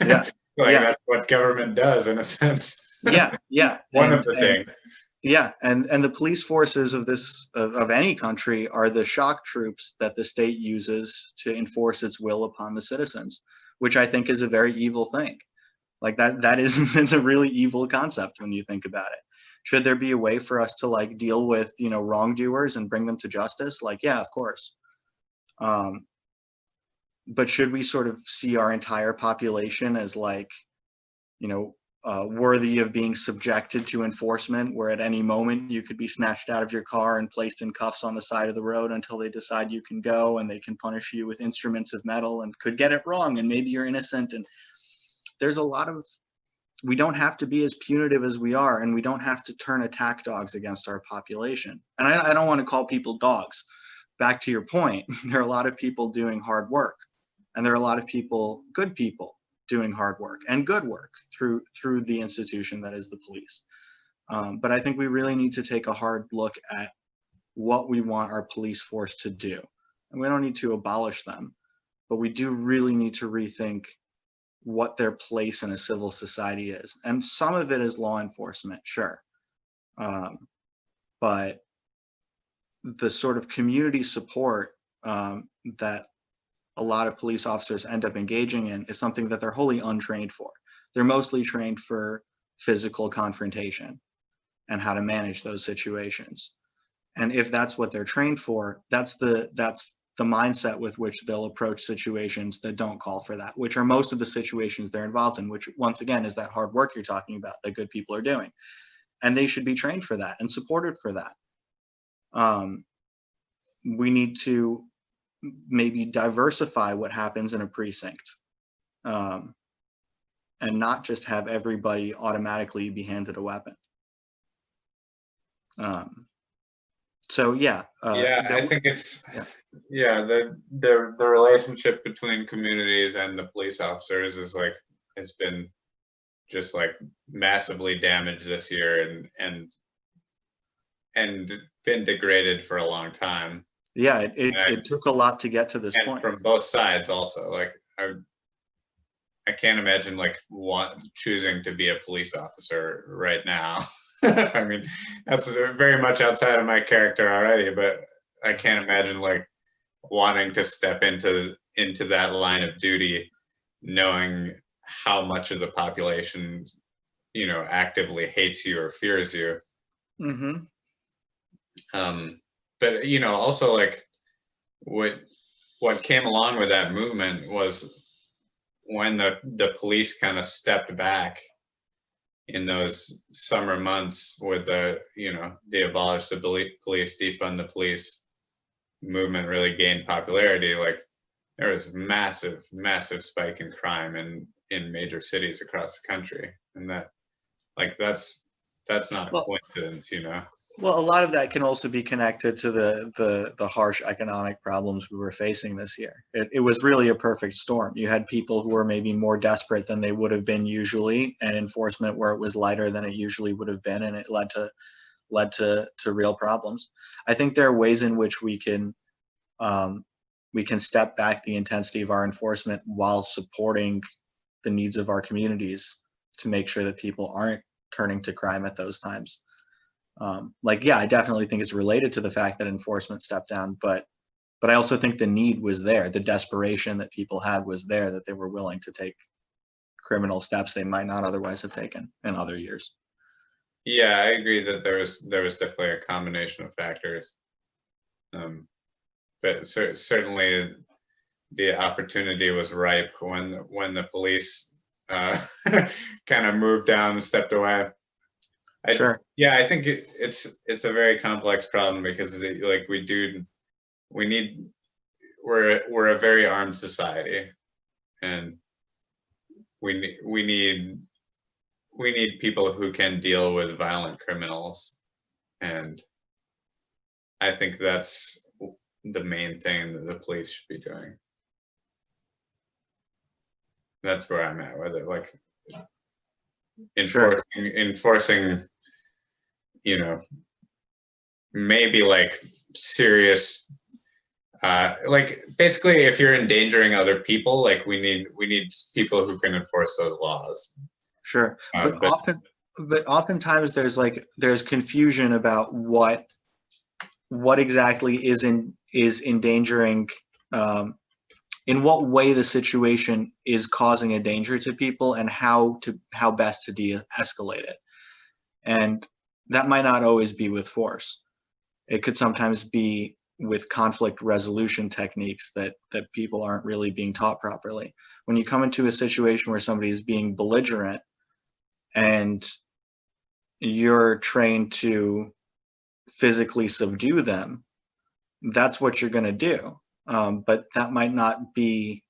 Yeah, like yeah, that's what government does in a sense. yeah, yeah. One of the things. Yeah, and the police forces of this of any country are the shock troops that the state uses to enforce its will upon the citizens, which I think is a very evil thing. Like that is it's a really evil concept when you think about it. Should there be a way for us to like deal with, you know, wrongdoers and bring them to justice? Like, yeah, of course. But should we sort of see our entire population as like, you know, worthy of being subjected to enforcement, where at any moment you could be snatched out of your car and placed in cuffs on the side of the road until they decide you can go, and they can punish you with instruments of metal and could get it wrong and maybe you're innocent. And there's a lot of, we don't have to be as punitive as we are, and we don't have to turn attack dogs against our population. And I don't want to call people dogs. Back to your point, there are a lot of people doing hard work, and there are a lot of people, good people, doing hard work and good work through the institution that is the police. But I think we really need to take a hard look at what we want our police force to do. And we don't need to abolish them, but we do really need to rethink what their place in a civil society is. And some of it is law enforcement, sure. But the sort of community support that a lot of police officers end up engaging in is something that they're wholly untrained for. They're mostly trained for physical confrontation and how to manage those situations. And if that's what they're trained for, that's the mindset with which they'll approach situations that don't call for that, which are most of the situations they're involved in, which once again is that hard work you're talking about that good people are doing. And they should be trained for that and supported for that. We need to maybe diversify what happens in a precinct, and not just have everybody automatically be handed a weapon. So yeah. I think it's the relationship between communities and the police officers is like has been just like massively damaged this year and been degraded for a long time. Yeah, it took a lot to get to this And point. from both sides also, like I can't imagine like choosing to be a police officer right now. I mean, that's very much outside of my character already, but I can't imagine like wanting to step into that line of duty, knowing how much of the population, you know, actively hates you or fears you. Mm-hmm. But you know, also like what came along with that movement was when the police kind of stepped back in those summer months with the, you know, the abolish the police, defund the police movement really gained popularity. Like there was massive spike in crime in major cities across the country, and that like that's not a coincidence, you know. Well, a lot of that can also be connected to the harsh economic problems we were facing this year. It was really a perfect storm. You had people who were maybe more desperate than they would have been usually, and enforcement where it was lighter than it usually would have been, and it led to real problems. I think there are ways in which we can step back the intensity of our enforcement while supporting the needs of our communities to make sure that people aren't turning to crime at those times. Yeah, I definitely think it's related to the fact that enforcement stepped down, but I also think the need was there. The desperation that people had was there, that they were willing to take criminal steps they might not otherwise have taken in other years. Yeah, I agree that there was definitely a combination of factors. But certainly the opportunity was ripe when the police kind of moved down and stepped away. Sure. Yeah, I think it's a very complex problem because like we're a very armed society, and we need people who can deal with violent criminals, and I think that's the main thing that the police should be doing. That's where I'm at with it, like enforcing, you know, maybe like serious, like basically if you're endangering other people, like we need people who can enforce those laws. Sure, but oftentimes there's confusion about what exactly is endangering, in what way the situation is causing a danger to people, and how best to de-escalate it. And that might not always be with force. It could sometimes be with conflict resolution techniques that people aren't really being taught properly. When you come into a situation where somebody's being belligerent and you're trained to physically subdue them, that's what you're going to do. But that might not be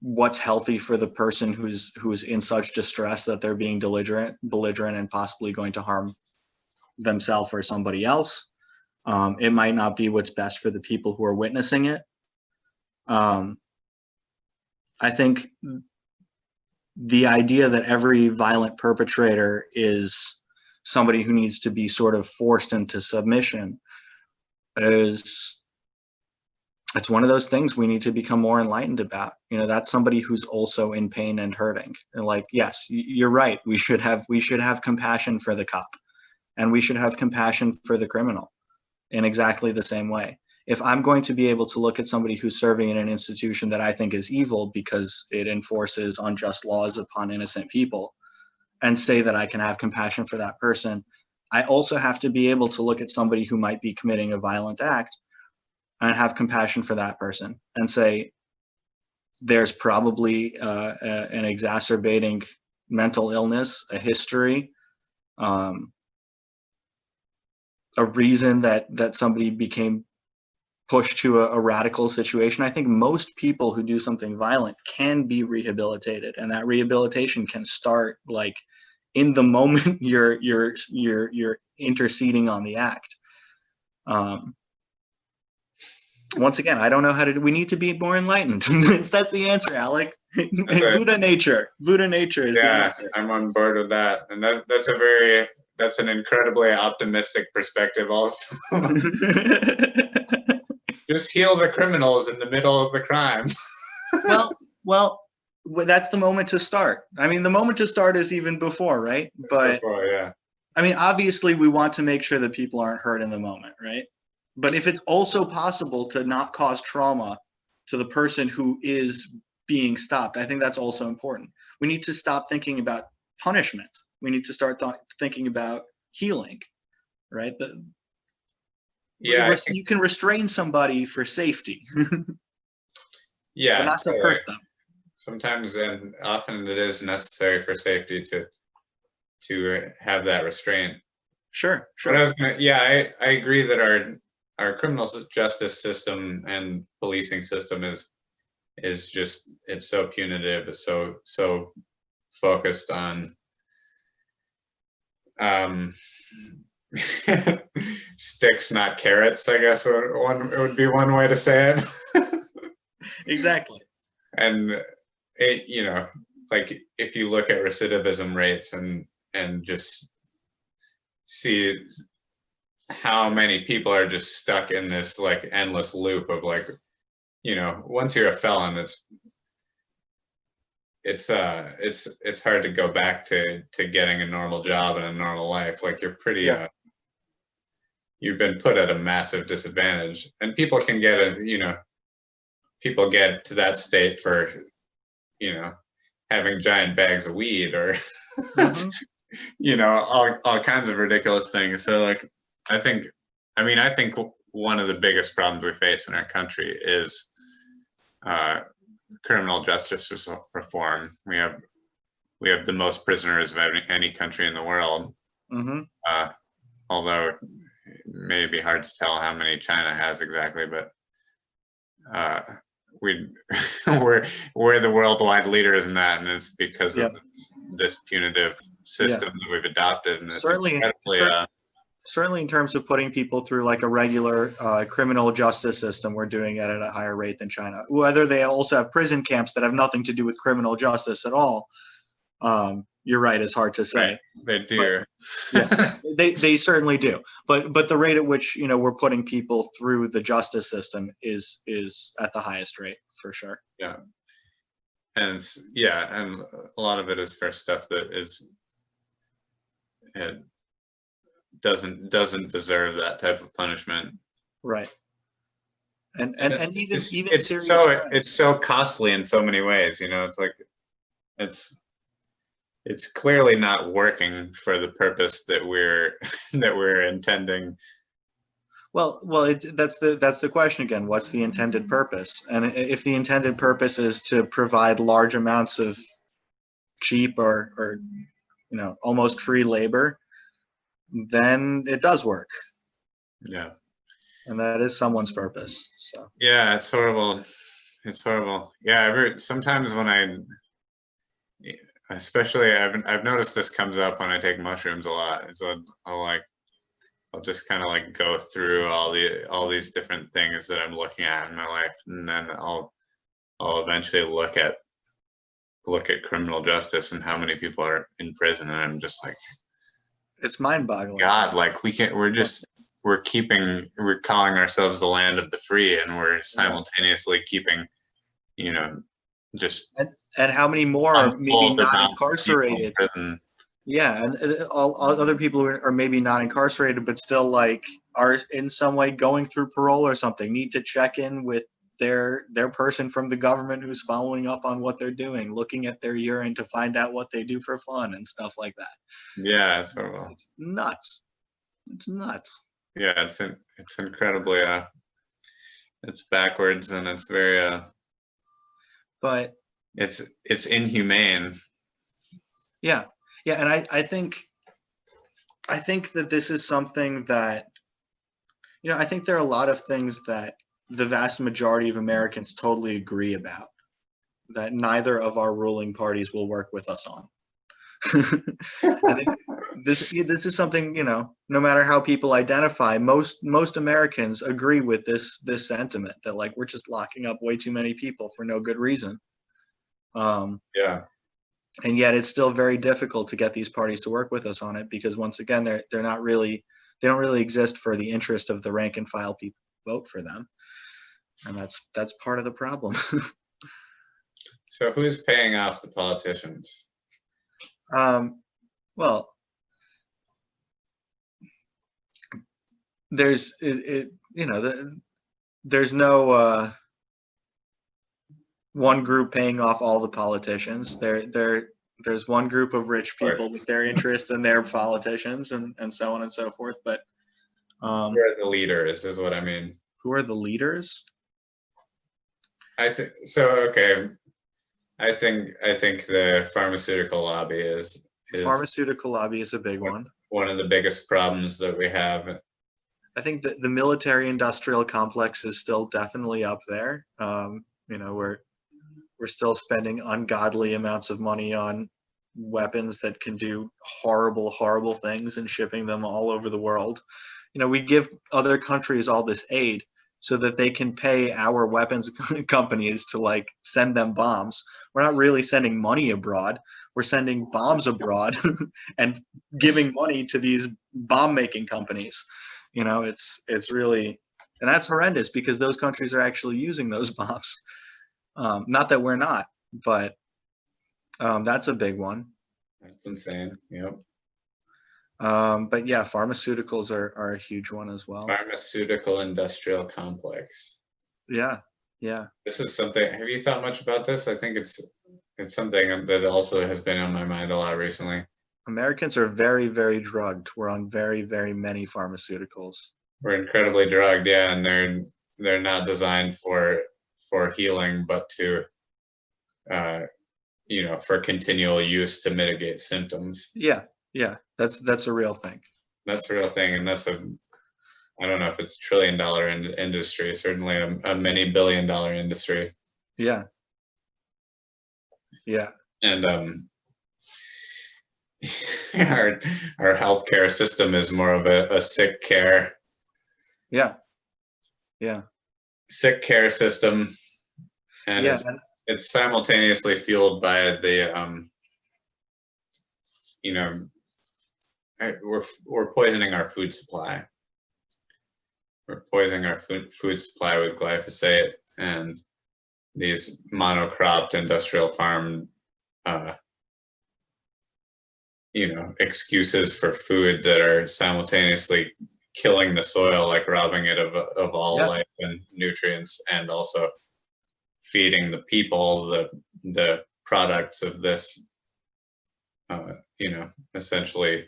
what's healthy for the person who's in such distress that they're being belligerent and possibly going to harm themselves or somebody else. It might not be what's best for the people who are witnessing it. I think the idea that every violent perpetrator is somebody who needs to be sort of forced into submission it's one of those things we need to become more enlightened about. You know, that's somebody who's also in pain and hurting. And like, yes, you're right. We should have compassion for the cop, and we should have compassion for the criminal in exactly the same way. If I'm going to be able to look at somebody who's serving in an institution that I think is evil because it enforces unjust laws upon innocent people, and say that I can have compassion for that person, I also have to be able to look at somebody who might be committing a violent act and have compassion for that person and say, there's probably an exacerbating mental illness, a history, a reason that somebody became pushed to a radical situation. I think most people who do something violent can be rehabilitated, and that rehabilitation can start like in the moment you're interceding on the act. Once again, I don't know how to. We need to be more enlightened. That's the answer, Alec. Buddha nature is the Yeah, answer. I'm on board with that, and that's an incredibly optimistic perspective. Also, just heal the criminals in the middle of the crime. well, that's the moment to start. I mean, the moment to start is even before, right? But Yeah. I mean, obviously, we want to make sure that people aren't hurt in the moment, right? But if it's also possible to not cause trauma to the person who is being stopped, I think that's also important. We need to stop thinking about punishment. We need to start thinking about healing, right? Yeah, You can restrain somebody for safety, yeah, but not to hurt them. Sometimes and often it is necessary for safety to have that restraint. Sure. But I agree that our criminal justice system and policing system is just, it's so punitive, it's so focused on sticks, not carrots, I guess it would be one way to say it. Exactly. And it, like if you look at recidivism rates and just see how many people are just stuck in this like endless loop of like, once you're a felon, it's hard to go back to getting a normal job and a normal life. Like you're pretty you've been put at a massive disadvantage, and people can people get to that state for having giant bags of weed or all kinds of ridiculous things. So like I think one of the biggest problems we face in our country is criminal justice reform. We have the most prisoners of any country in the world. Although it may be hard to tell how many China has exactly, but we're the worldwide leaders in that, and it's because of this punitive system that we've adopted, and it's certainly in terms of putting people through like a regular criminal justice system, we're doing it at a higher rate than China. Whether they also have prison camps that have nothing to do with criminal justice at all, you're right, it's hard to say. Right. They do. But, they certainly do. But the rate at which we're putting people through the justice system is at the highest rate for sure. Yeah. And and a lot of it is for stuff that it doesn't deserve that type of punishment. Right. And even it's so costly in so many ways. It's like it's clearly not working for the purpose that we're intending. Well, that's the question again. What's the intended purpose? And if the intended purpose is to provide large amounts of cheap or almost free labor, then it does work. Yeah. And that is someone's purpose. So. Yeah, it's horrible. It's horrible. Yeah, sometimes when especially I've noticed this comes up when I take mushrooms a lot. So I'll just kind of like go through all these different things that I'm looking at in my life, and then I'll eventually look at criminal justice and how many people are in prison, and I'm just like, it's mind-boggling. God, like we're calling ourselves the land of the free, and we're simultaneously keeping, just and how many more are maybe not incarcerated? Yeah, and all other people who are maybe not incarcerated, but still like are in some way going through parole or something, need to check in with their person from the government who's following up on what they're doing, looking at their urine to find out what they do for fun and stuff like that. Yeah, it's horrible. It's nuts. It's nuts. Yeah, it's incredibly it's backwards, and it's very but it's inhumane. Yeah, and I think that this is something that I think there are a lot of things that the vast majority of Americans totally agree about that neither of our ruling parties will work with us on. I think this is something, no matter how people identify, most Americans agree with this sentiment that like we're just locking up way too many people for no good reason. Yeah. And yet it's still very difficult to get these parties to work with us on it, because once again, they don't really exist for the interest of the rank and file people who vote for them. And that's part of the problem. So who's paying off the politicians? Well, there's there's no one group paying off all the politicians. There's one group of rich people with their interest in their politicians, and so on and so forth. But who are the leaders is what I mean. Who are the leaders? I think so. Okay. I think the pharmaceutical lobby is Pharmaceutical lobby is a big one. One of the biggest problems that we have. I think that the military industrial complex is still definitely up there. We're still spending ungodly amounts of money on weapons that can do horrible, horrible things and shipping them all over the world. We give other countries all this aid so that they can pay our weapons companies to send them bombs. We're not really sending money abroad. We're sending bombs abroad and giving money to these bomb making companies. It's really, and that's horrendous because those countries are actually using those bombs. Not that we're not, but that's a big one. That's insane. Yep. But yeah, pharmaceuticals are a huge one as well. Pharmaceutical industrial complex. Yeah. This is something. Have you thought much about this? I think it's something that also has been on my mind a lot recently. Americans are very, very drugged. We're on very, very many pharmaceuticals. We're incredibly drugged, yeah, and they're not designed for healing, but to for continual use to mitigate symptoms. Yeah, that's a real thing. That's a real thing, and I don't know if it's $1 trillion industry, certainly a many billion-dollar industry. Yeah. And our healthcare system is more of a sick care. Yeah. Sick care system, and it's simultaneously fueled by the we're poisoning our food supply. We're poisoning our food supply with glyphosate and these monocropped industrial farm excuses for food that are simultaneously killing the soil, robbing it of all life and nutrients, and also feeding the people the products of this essentially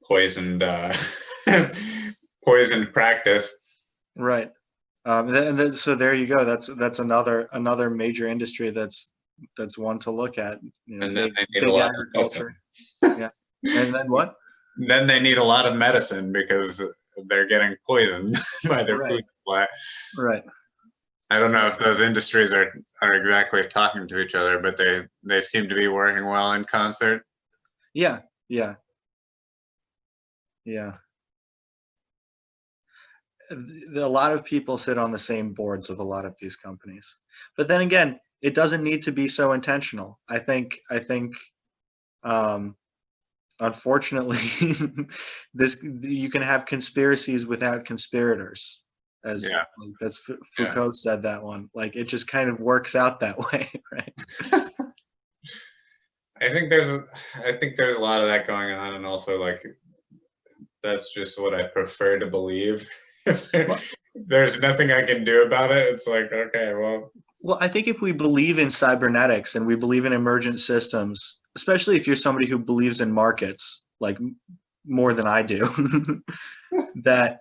poisoned poisoned practice. Right. So there you go. That's another major industry that's one to look at. And then they need a lot agriculture. Yeah. And then what? Then they need a lot of medicine because they're getting poisoned by their food supply. Right. I don't know if those industries are exactly talking to each other, but they seem to be working well in concert. Yeah. A lot of people sit on the same boards of a lot of these companies, but then again, it doesn't need to be so intentional. I think unfortunately, you can have conspiracies without conspirators. That's Foucault said that one. It just kind of works out that way, right? I think there's a lot of that going on, and also that's just what I prefer to believe. If there's nothing I can do about it, it's okay, well. Well, I think if we believe in cybernetics and we believe in emergent systems, especially if you're somebody who believes in markets, more than I do, that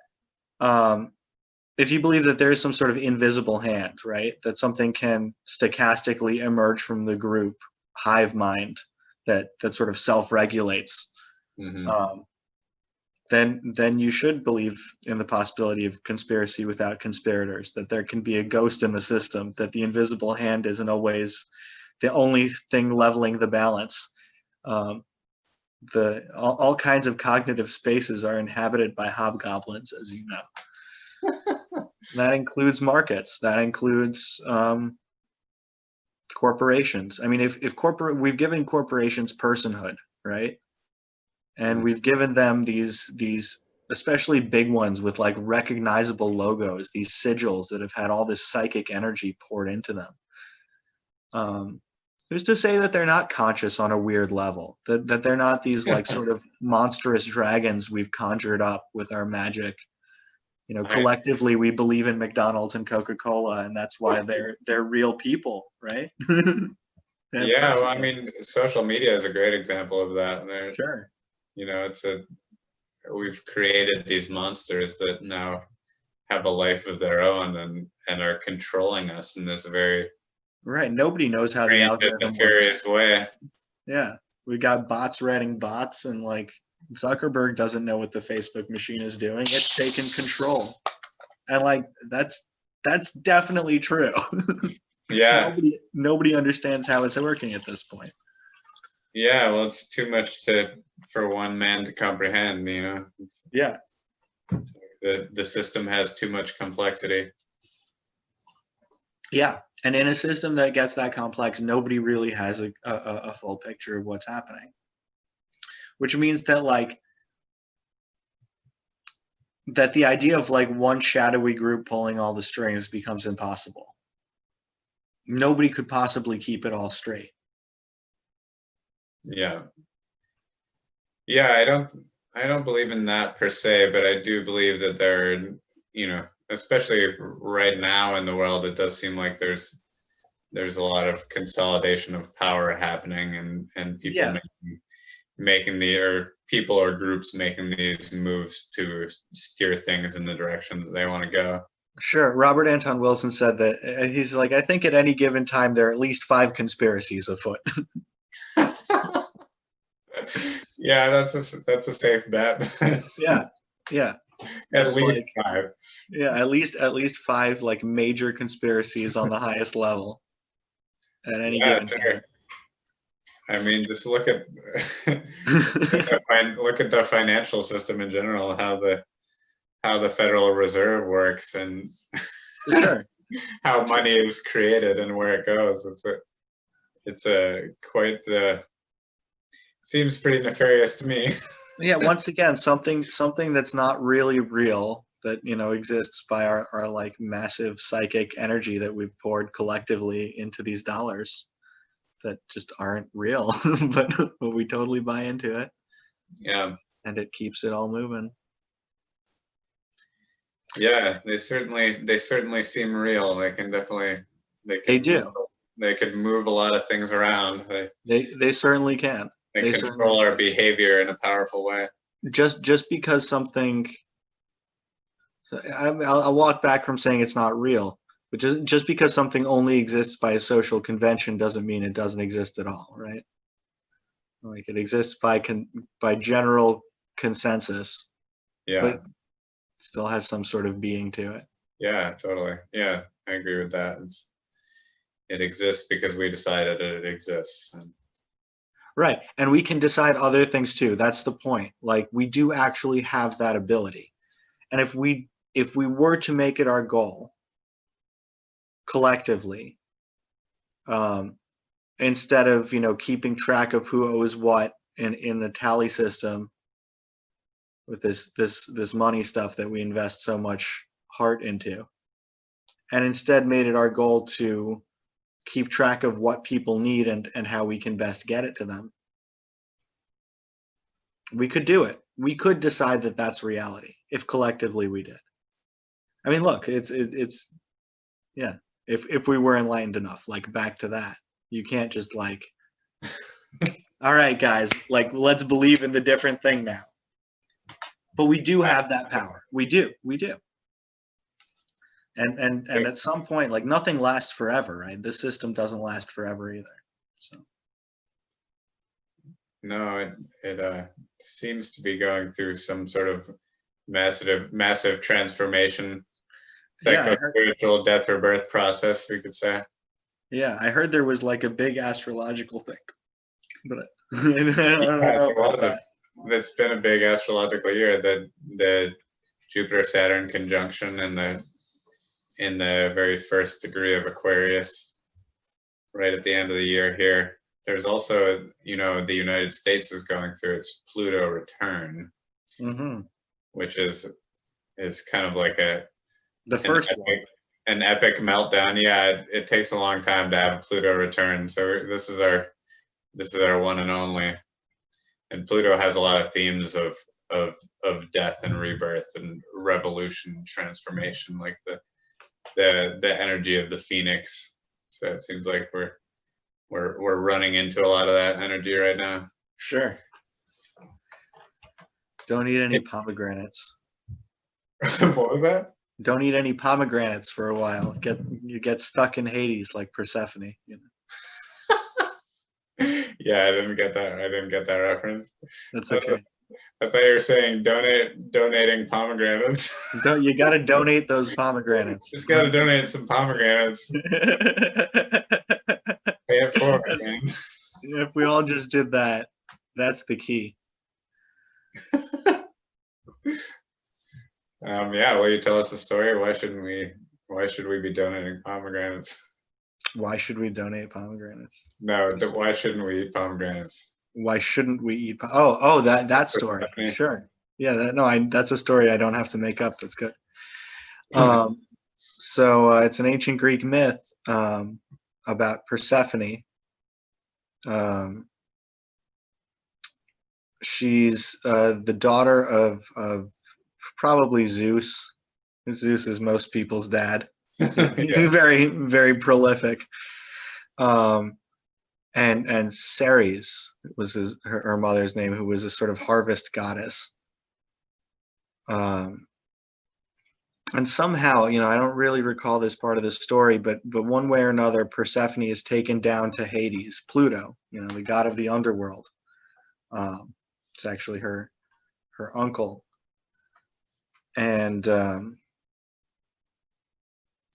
if you believe that there is some sort of invisible hand, right, that something can stochastically emerge from the group hive mind that sort of self-regulates, then you should believe in the possibility of conspiracy without conspirators, that there can be a ghost in the system, that the invisible hand isn't always the only thing leveling the balance. All kinds of cognitive spaces are inhabited by hobgoblins, as you know. That includes markets. That includes corporations. I mean, if we've given corporations personhood, right? And we've given them these especially big ones with like recognizable logos, these sigils that have had all this psychic energy poured into them. Who's to say that they're not conscious on a weird level, that they're not these like sort of monstrous dragons we've conjured up with our magic? You know, collectively we believe in McDonald's and Coca-Cola, and that's why they're real people, right? Yeah, well, I mean, social media is a great example of that. And sure. You know, we've created these monsters that now have a life of their own and are controlling us in this very right. Nobody knows how the algorithm nefarious way. Yeah, we got bots writing bots, and like Zuckerberg doesn't know what the Facebook machine is doing. It's taken control, and like that's definitely true. Yeah. Nobody understands how it's working at this point. Yeah, well, it's too much for one man to comprehend. You know. Yeah. The system has too much complexity. Yeah, and in a system that gets that complex, nobody really has a full picture of what's happening. Which means that like that the idea of like one shadowy group pulling all the strings becomes impossible. Nobody could possibly keep it all straight. Yeah. Yeah, I don't believe in that per se, but I do believe that there are, you know, especially right now in the world, it does seem like there's a lot of consolidation of power happening, and people making people or groups making these moves to steer things in the direction that they want to go. Sure. Robert Anton Wilson said that he's like, I think at any given time there are at least 5 conspiracies afoot. Yeah, that's a safe bet. Yeah. At least 5. Yeah, at least 5 like major conspiracies on the highest level at any given time. I mean, just look at look at the financial system in general, how the Federal Reserve works, and sure. how money is created and where it goes. It's quite seems pretty nefarious to me. Yeah, once again, something that's not really real, that, you know, exists by our like massive psychic energy that we've poured collectively into these dollars that just aren't real, but we totally buy into it. Yeah. And it keeps it all moving. Yeah, they certainly seem real. They can definitely they do. They can move a lot of things around. They certainly can. They control our behavior in a powerful way. Just because something, I'll walk back from saying it's not real, but just because something only exists by a social convention doesn't mean it doesn't exist at all, right? Like it exists by general consensus. Yeah. But still has some sort of being to it. Yeah, totally. Yeah, I agree with that. It exists because we decided it exists. Right. And we can decide other things too. That's the point. Like we do actually have that ability. And if we were to make it our goal collectively, instead of, you know, keeping track of who owes what in the tally system with this money stuff that we invest so much heart into, and instead made it our goal to keep track of what people need and how we can best get it to them, we could do it. We could decide that that's reality if collectively we did. I mean, look, it's yeah. If we were enlightened enough, like back to that, you can't just like, all right, guys, like let's believe in the different thing now. But we do have that power. We do. And at some point, like nothing lasts forever, right? This system doesn't last forever either. So. No, it seems to be going through some sort of massive transformation, spiritual death or birth process, we could say. Yeah, I heard there was like a big astrological thing, but I don't know about that. It's been a big astrological year. The Jupiter-Saturn conjunction in the very first degree of Aquarius right at the end of the year here. There's also, the United States is going through its Pluto return, Mm-hmm. which is kind of like The an first epic, one. an epic meltdown. Yeah, it takes a long time to have Pluto return. So this is our one and only. And Pluto has a lot of themes of death and rebirth and revolution and transformation, like the energy of the phoenix. So it seems like we're running into a lot of that energy right now. Sure. Don't eat any pomegranates. What was that? Don't eat any pomegranates for a while. You get stuck in Hades like Persephone. Yeah, I didn't get that reference. That's okay. I thought you were saying donating pomegranates. You got to donate those pomegranates. Just got to donate some pomegranates. Pay it forward, man. If we all just did that, that's the key. Yeah, will you tell us a story? Why should we be donating pomegranates? Why should we donate pomegranates? No, why shouldn't we eat pomegranates? Why shouldn't we eat? That story. Sure. Yeah. That's a story I don't have to make up. That's good. So it's an ancient Greek myth about Persephone. She's the daughter of probably Zeus. Zeus is most people's dad. He's very, very prolific. And Ceres was her mother's name, who was a sort of harvest goddess. And somehow, I don't really recall this part of the story, but one way or another, Persephone is taken down to Hades, Pluto, the god of the underworld. It's actually her uncle. And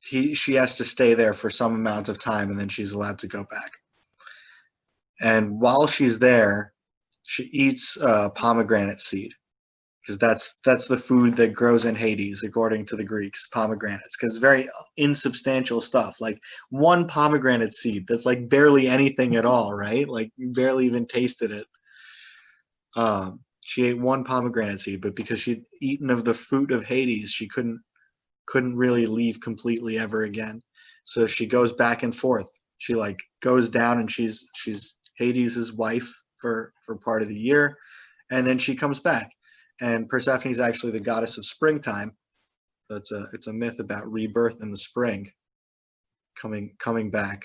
she has to stay there for some amount of time, and then she's allowed to go back. And while she's there, she eats pomegranate seed, because that's the food that grows in Hades, according to the Greeks, pomegranates, because it's very insubstantial stuff, like one pomegranate seed. That's like barely anything at all, right? Like you barely even tasted it. She ate one pomegranate seed, but because she'd eaten of the fruit of Hades, she couldn't really leave completely ever again. So she goes back and forth. She like goes down, and she's Hades' wife for part of the year, and then she comes back. And Persephone is actually the goddess of springtime. So it's a myth about rebirth in the spring, coming back.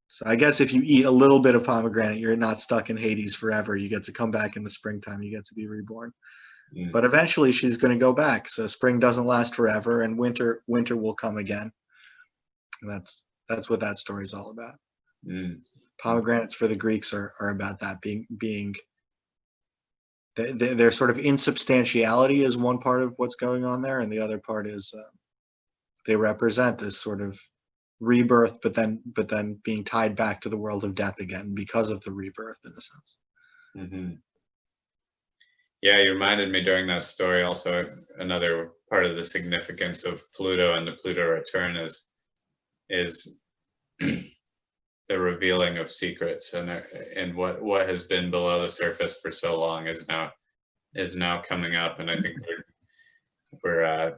So I guess if you eat a little bit of pomegranate, you're not stuck in Hades forever. You get to come back in the springtime. You get to be reborn. Mm. But eventually she's going to go back. So spring doesn't last forever, and winter will come again. And that's what that story's all about. Mm. Pomegranates for the Greeks are about that, being their sort of insubstantiality is one part of what's going on there, and the other part is they represent this sort of rebirth, but then being tied back to the world of death again because of the rebirth, in a sense. Mm-hmm. Yeah, you reminded me during that story also, another part of the significance of Pluto and the Pluto return is the revealing of secrets, and what has been below the surface for so long is now coming up, and I think we're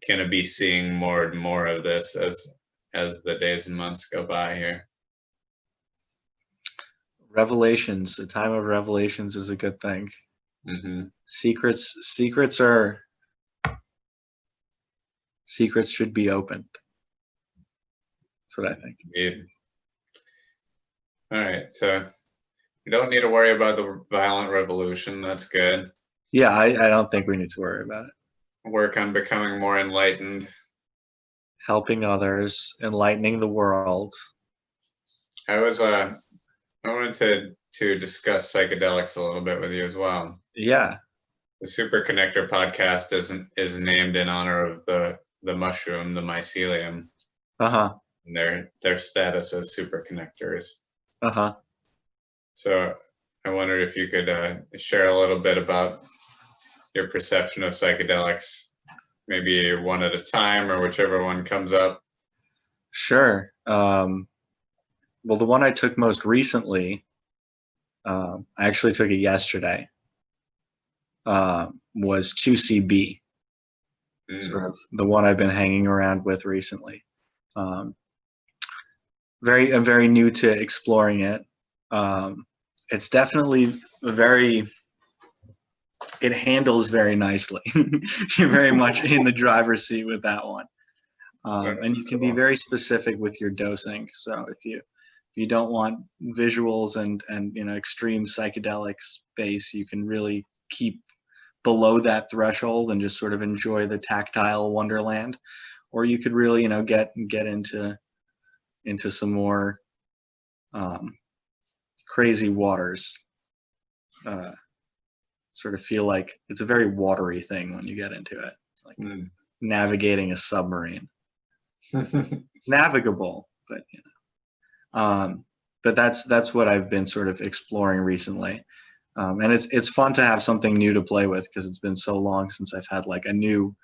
going to be seeing more and more of this as the days and months go by here. Revelations, the time of revelations is a good thing. Mm-hmm. Secrets should be opened. That's what I think. Indeed. All right, so we don't need to worry about the violent revolution. That's good. Yeah, I don't think we need to worry about it. Work on becoming more enlightened. Helping others, enlightening the world. I wanted to discuss psychedelics a little bit with you as well. Yeah. The Super Connector podcast is named in honor of the mushroom, the mycelium. Uh-huh. And their status as super connectors. Uh-huh. So I wondered if you could share a little bit about your perception of psychedelics, maybe one at a time or whichever one comes up. Sure. Well, the one I took most recently, I actually took it yesterday, was 2CB, sort of the one I've been hanging around with recently. I'm very new to exploring it. It's definitely it handles very nicely. You're very much in the driver's seat with that one. And you can be very specific with your dosing. So if you don't want visuals and extreme psychedelic space, you can really keep below that threshold and just sort of enjoy the tactile wonderland. Or you could really get into some more crazy waters. Sort of feel like it's a very watery thing when you get into it. It's like navigating a submarine. Navigable, but but that's what I've been sort of exploring recently. And it's fun to have something new to play with, because it's been so long since I've had like a new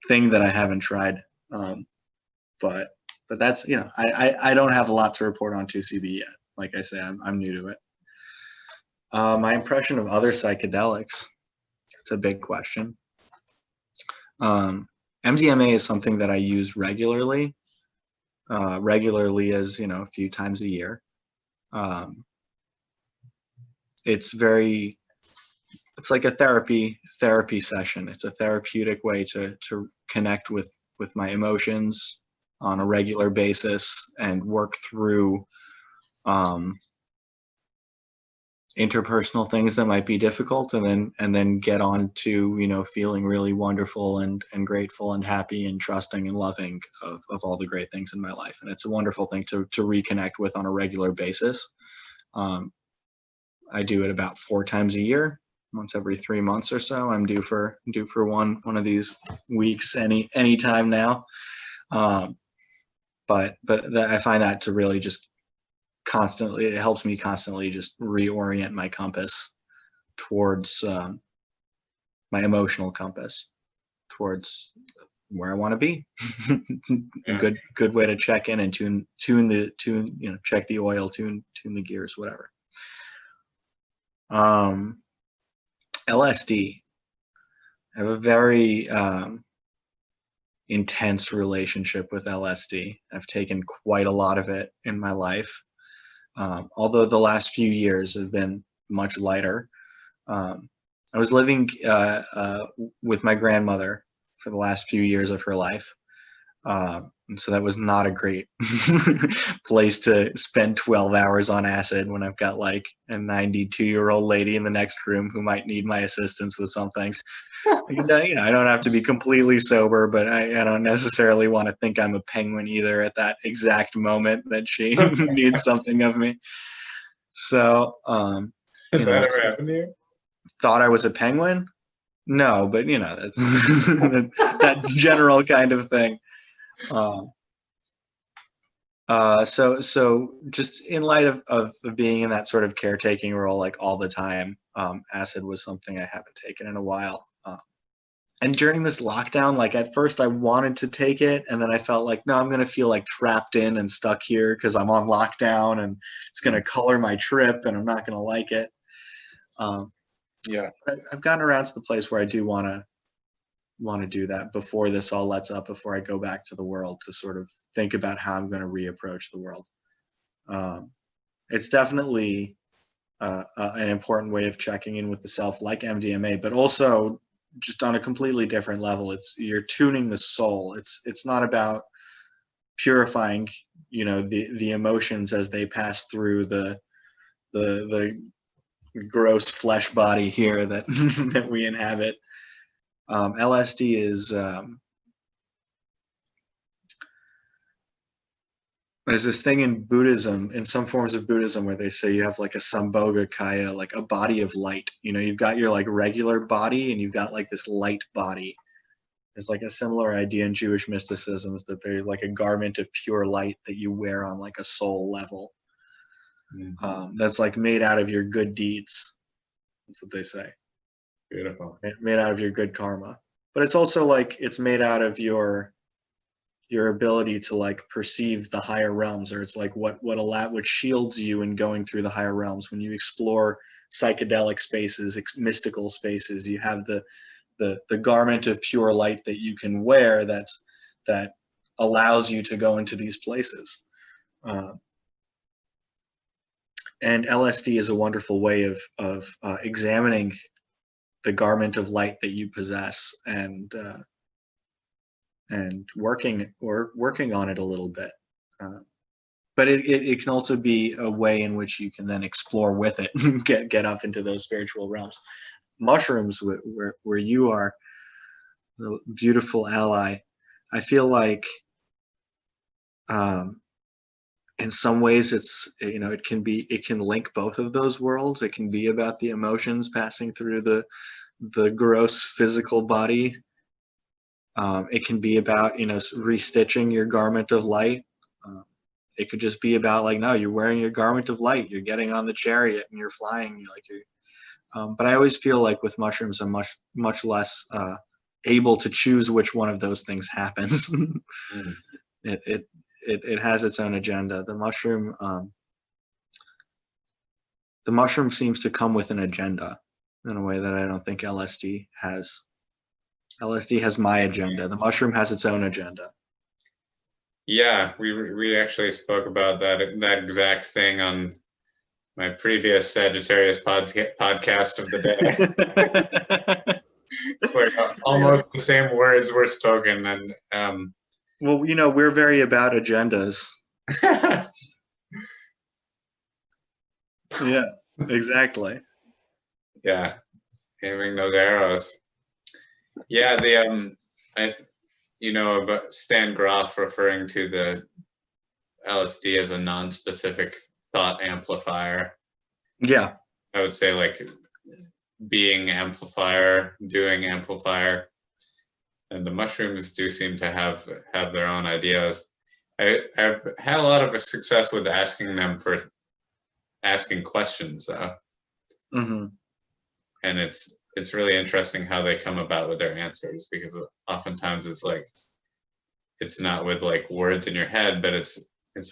thing that I haven't tried. But that's, I don't have a lot to report on 2CB yet. Like I say, I'm new to it. My impression of other psychedelics, it's a big question. MDMA is something that I use regularly as, a few times a year. It's like a therapy session. It's a therapeutic way to connect with my emotions on a regular basis and work through interpersonal things that might be difficult, and then get on to feeling really wonderful and grateful and happy and trusting and loving of all the great things in my life. And it's a wonderful thing to reconnect with on a regular basis. I do it about 4 times a year, once every 3 months or so. I'm due for one of these weeks any time now. But I find that to really just constantly, it helps me constantly just reorient my compass towards my emotional compass, towards where I want to be. A good way to check in and tune check the oil, tune the gears, whatever. LSD. I have a very intense relationship with LSD. I've taken quite a lot of it in my life. Although the last few years have been much lighter. I was living with my grandmother for the last few years of her life. And so that was not a great place to spend 12 hours on acid when I've got like a 92-year-old lady in the next room who might need my assistance with something. I don't have to be completely sober, but I don't necessarily want to think I'm a penguin either at that exact moment that she needs something of me. So, has that ever happened to you? Thought I was a penguin? No, but that's that general kind of thing. So just in light of being in that sort of caretaking role, like all the time, acid was something I haven't taken in a while. And during this lockdown, like at first I wanted to take it, and then I felt like, no, I'm going to feel like trapped in and stuck here because I'm on lockdown, and it's going to color my trip and I'm not going to like it. I've gotten around to the place where I do want to do that before this all lets up, before I go back to the world, to sort of think about how I'm going to reapproach the world. It's definitely an important way of checking in with the self, like MDMA, but also just on a completely different level. You're tuning the soul. It's not about purifying, the emotions as they pass through the gross flesh body here that that we inhabit. LSD is there's this thing in Buddhism, in some forms of Buddhism, where they say you have like a Sambhoga Kaya, like a body of light. You've got your like regular body, and you've got like this light body. There's like a similar idea in Jewish mysticism, is that there's like a garment of pure light that you wear on like a soul level. That's like made out of your good deeds. That's what they say. Beautiful. Made out of your good karma. But it's also like it's made out of your your ability to like perceive the higher realms, or it's like what shields you in going through the higher realms. When you explore psychedelic spaces, mystical spaces, you have the garment of pure light that you can wear that allows you to go into these places. And LSD is a wonderful way of examining the garment of light that you possess, and working on it a little bit. But it can also be a way in which you can then explore with it, get up into those spiritual realms. Mushrooms, where you are a beautiful ally, I feel like in some ways it's, it can link both of those worlds. It can be about the emotions passing through the gross physical body. It can be about, restitching your garment of light. It could just be about like, no, you're wearing your garment of light, you're getting on the chariot and you're flying, but I always feel like with mushrooms, I'm much less able to choose which one of those things happens. It has its own agenda. The mushroom seems to come with an agenda in a way that I don't think LSD has. LSD has my agenda. The mushroom has its own agenda. Yeah, we actually spoke about that exact thing on my previous Sagittarius podcast of the day. Where almost the same words were spoken, and well, we're very about agendas. Yeah, exactly. Yeah, aiming those arrows. Yeah, about Stan Groff referring to the LSD as a non-specific thought amplifier. Yeah, I would say like being amplifier, doing amplifier, and the mushrooms do seem to have their own ideas. I've had a lot of success with asking questions though. Mm-hmm. And it's really interesting how they come about with their answers, because oftentimes it's like, it's not with like words in your head, but it's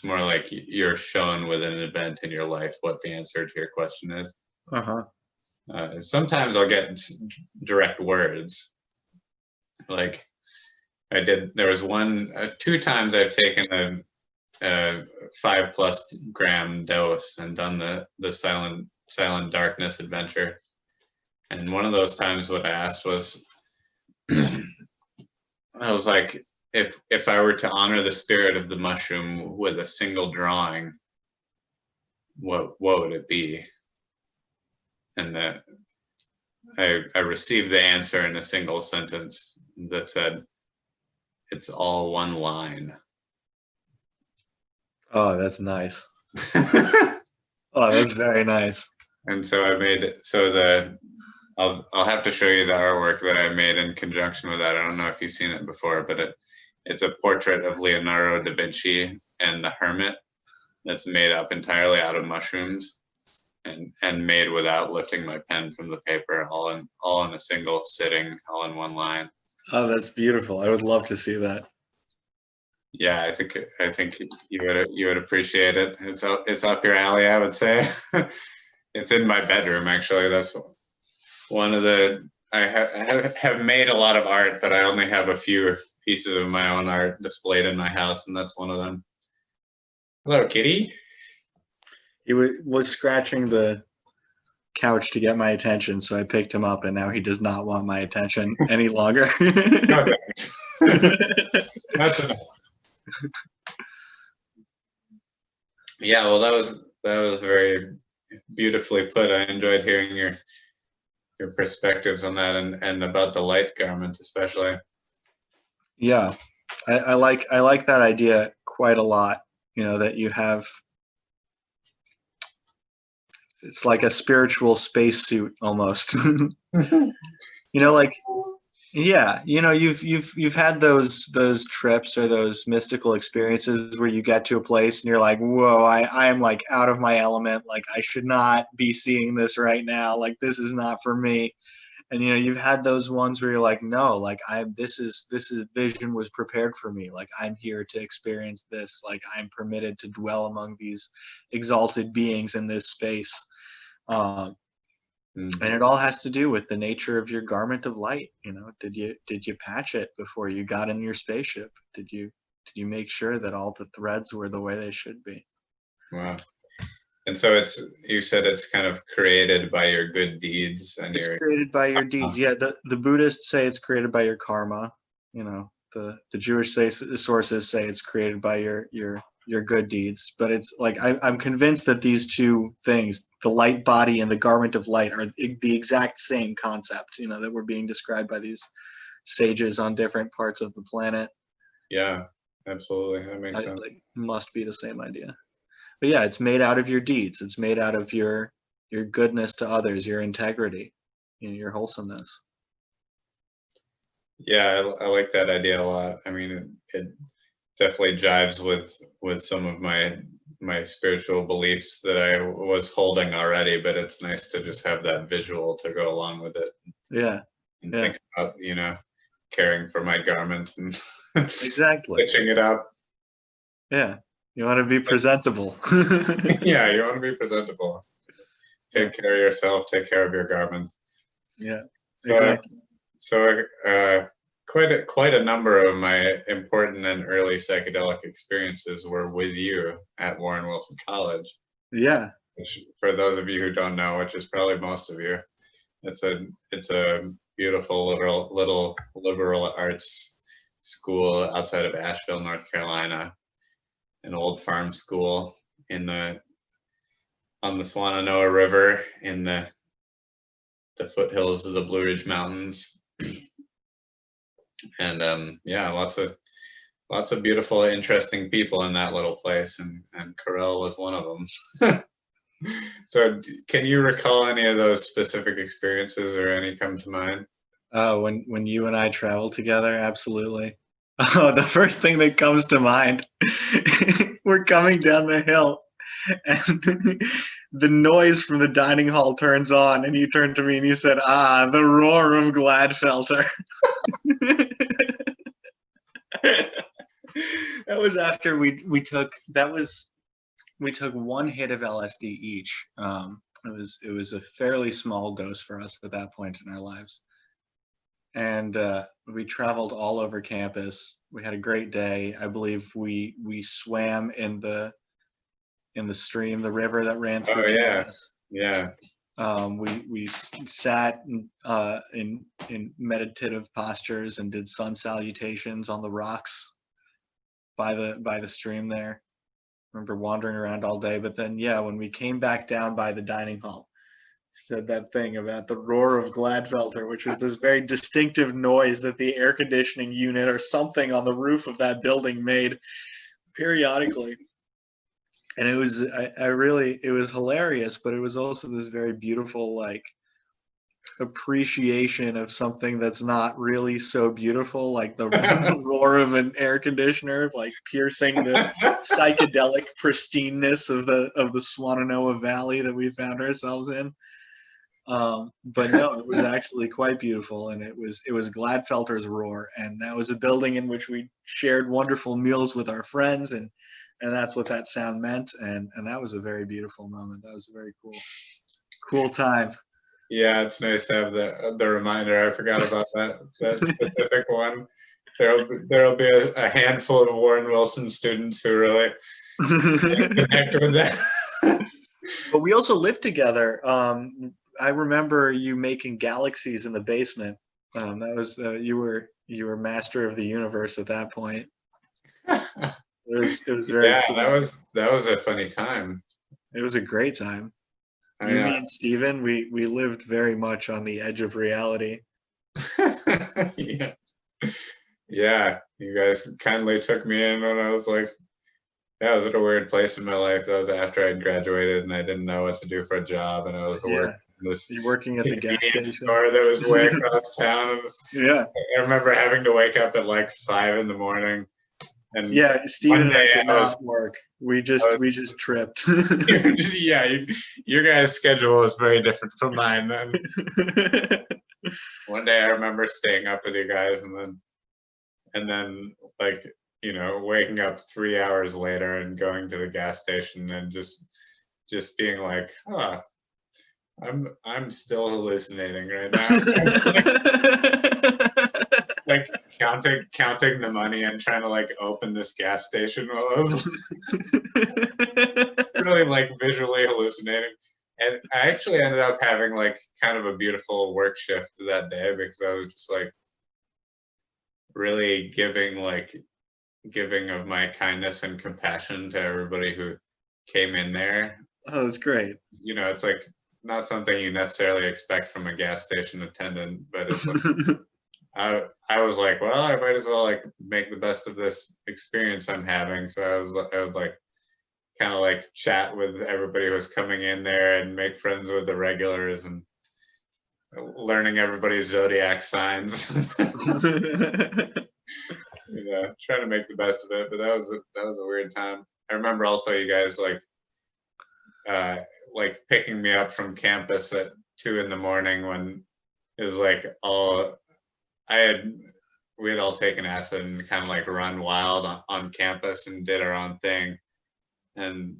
more like you're shown with an event in your life what the answer to your question is. Sometimes I'll get direct words. Like there was two times I've taken a 5+ gram dose and done the silent darkness adventure. And one of those times what I asked was, I was like, if I were to honor the spirit of the mushroom with a single drawing, what would it be? And that I received the answer in a single sentence that said, it's all one line. Oh, that's nice. Oh, that's very nice. And so I made it so I'll have to show you the artwork that I made in conjunction with that. I don't know if you've seen it before, but it's a portrait of Leonardo da Vinci and the Hermit that's made up entirely out of mushrooms and made without lifting my pen from the paper, all in a single sitting, all in one line. Oh, that's beautiful. I would love to see that. Yeah, I think you would appreciate it. It's up your alley, I would say. It's in my bedroom, actually. That's one of I have made a lot of art, but I only have a few pieces of my own art displayed in my house, and that's one of them. Hello, kitty. He was scratching the couch to get my attention, so I picked him up, and now he does not want my attention any longer. No, that's enough. Yeah, well, that was very beautifully put. I enjoyed hearing your perspectives on that, and about the light garment especially. Yeah, I like that idea quite a lot. That you have, it's like a spiritual spacesuit almost. Like, yeah, you've had those trips or those mystical experiences where you get to a place and you're like, whoa, I am like out of my element. Like, I should not be seeing this right now. Like, this is not for me. And you've had those ones where you're like, no, like this is vision was prepared for me. Like I'm here to experience this. Like I'm permitted to dwell among these exalted beings in this space. And it all has to do with the nature of your garment of light. Did you patch it before you got in your spaceship? Did you make sure that all the threads were the way they should be? Wow. And so you said it's kind of created by your good deeds, and it's created by your deeds. Yeah, the Buddhists say it's created by your karma. The Jewish sources say it's created by your good deeds. But it's like I'm convinced that these two things, the light body and the garment of light, are the exact same concept. That were being described by these sages on different parts of the planet. Yeah, absolutely, that makes sense. Like, must be the same idea. But yeah, it's made out of your deeds. It's made out of your goodness to others, your integrity, your wholesomeness. Yeah, I like that idea a lot. I mean, it definitely jives with some of my spiritual beliefs that I was holding already, but it's nice to just have that visual to go along with it. Yeah. And think about, caring for my garment and exactly stitching it up. Yeah. You want to be presentable. Yeah, you want to be presentable. Take care of yourself, take care of your garment. Yeah, exactly. So quite a number of my important and early psychedelic experiences were with you at Warren Wilson College. Yeah. Which, for those of you who don't know, which is probably most of you, it's a beautiful little liberal arts school outside of Asheville, North Carolina. An old farm school on the Swananoa River in the foothills of the Blue Ridge Mountains. And yeah, lots of beautiful, interesting people in that little place, and Karel was one of them. So can you recall any of those specific experiences, or any come to mind? When you and I traveled together, absolutely. Oh, the first thing that comes to mind, we're coming down the hill, and the noise from the dining hall turns on, and you turned to me and you said, the roar of Gladfelter. That was after we took one hit of LSD each. It was a fairly small dose for us at that point in our lives. And we traveled all over campus. We had a great day. I believe we swam in the stream, the river that ran through campus. Yeah. We sat in meditative postures and did sun salutations on the rocks by the stream there. I remember wandering around all day. But then, when we came back down by the dining hall, said that thing about the roar of Gladfelter, which was this very distinctive noise that the air conditioning unit or something on the roof of that building made periodically. And it was, it was hilarious, but it was also this very beautiful, like, appreciation of something that's not really so beautiful, like the roar of an air conditioner, like piercing the psychedelic pristineness of the Swananoa Valley that we found ourselves in. But no, it was actually quite beautiful, and it was Gladfelter's roar, and that was a building in which we shared wonderful meals with our friends, and that's what that sound meant, and that was a very beautiful moment. That was a very cool time. Yeah, it's nice to have the reminder. I forgot about that specific one. There'll be a handful of Warren Wilson students who really connect with that. But we also lived together. I remember you making galaxies in the basement. That was you were master of the universe at that point. It was very cool. that was a funny time. It was a great time. Me and Steven, we lived very much on the edge of reality. Yeah, you guys kindly took me in when I was like, I was at a weird place in my life. That was after I'd graduated and I didn't know what to do for a job, and I was working at the gas station store that was way across town. Yeah, I remember having to wake up at like 5 a.m. And Steven and I did not work. We just tripped. Your guys' schedule was very different from mine then. one day I remember staying up with you guys, and then like, you know, waking up 3 hours later and going to the gas station and just being like, oh, I'm still hallucinating right now. Like counting the money and trying to like open this gas station while I was really like visually hallucinating. And I actually ended up having like kind of a beautiful work shift that day because I was just like really giving of my kindness and compassion to everybody who came in there. Oh, that's great. You know, it's like not something you necessarily expect from a gas station attendant, but it's like I was like, well, I might as well like make the best of this experience I'm having. So I would like kind of like chat with everybody who was coming in there and make friends with the regulars and learning everybody's zodiac signs. You know, trying to make the best of it. But that was a weird time. I remember also you guys like picking me up from campus at 2 a.m. when it was like we had all taken acid and kind of like run wild on campus and did our own thing. And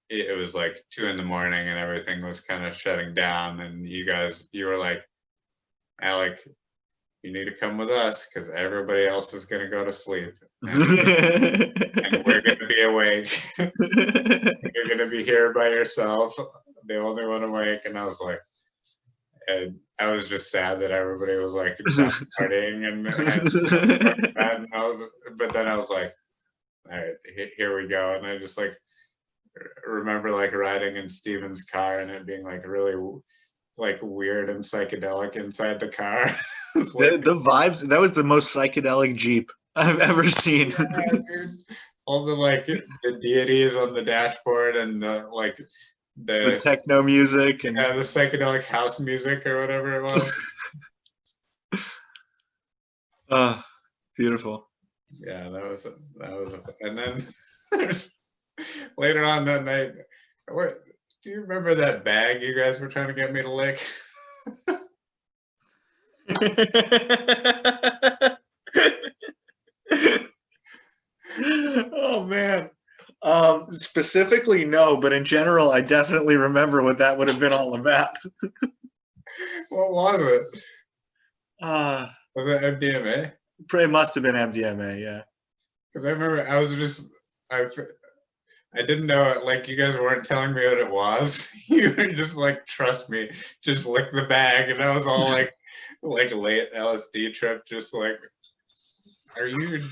it was like 2 a.m. and everything was kind of shutting down. And you were like, Alec, you need to come with us because everybody else is going to go to sleep. And we're going to be awake. You're going to be here by yourself, the only one awake. And I was like, and I was just sad that everybody was like partying but then I was like, all right, here we go. And I just like remember like riding in Steven's car and it being like really like weird and psychedelic inside the car. The vibes, that was the most psychedelic Jeep I've ever seen. Yeah, all the like the deities on the dashboard and the techno music and the psychedelic house music or whatever it was. Beautiful. Yeah, that was and then later on that night, do you remember that bag you guys were trying to get me to lick? Oh man. Specifically no, but in general I definitely remember what that would have been all about. What was it? Was it MDMA? It must have been MDMA, yeah. Because I remember I didn't know it, like you guys weren't telling me what it was. You were just like, trust me, just lick the bag. And I was all like late LSD trip, just like, are you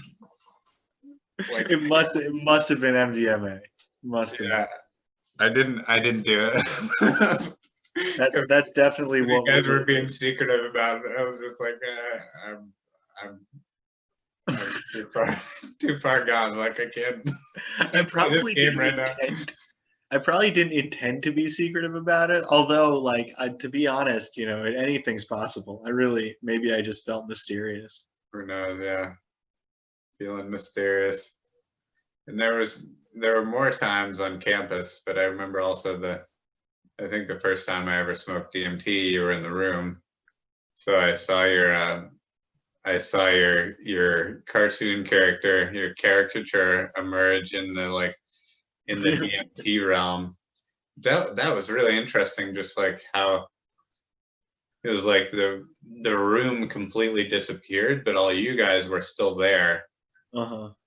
like it must have been MDMA. Must have been. I didn't do it. That's definitely what you guys were being secretive about it. I was just like, I'm too far gone. Like I can't. I probably didn't intend to be secretive about it. Although, like, to be honest, you know, anything's possible. Maybe I just felt mysterious. Who knows? Yeah, feeling mysterious. And there were more times on campus, but I remember also I think the first time I ever smoked DMT, you were in the room, so I saw your cartoon character, your caricature emerge in the DMT realm. That was really interesting, just like how it was like the room completely disappeared, but all you guys were still there.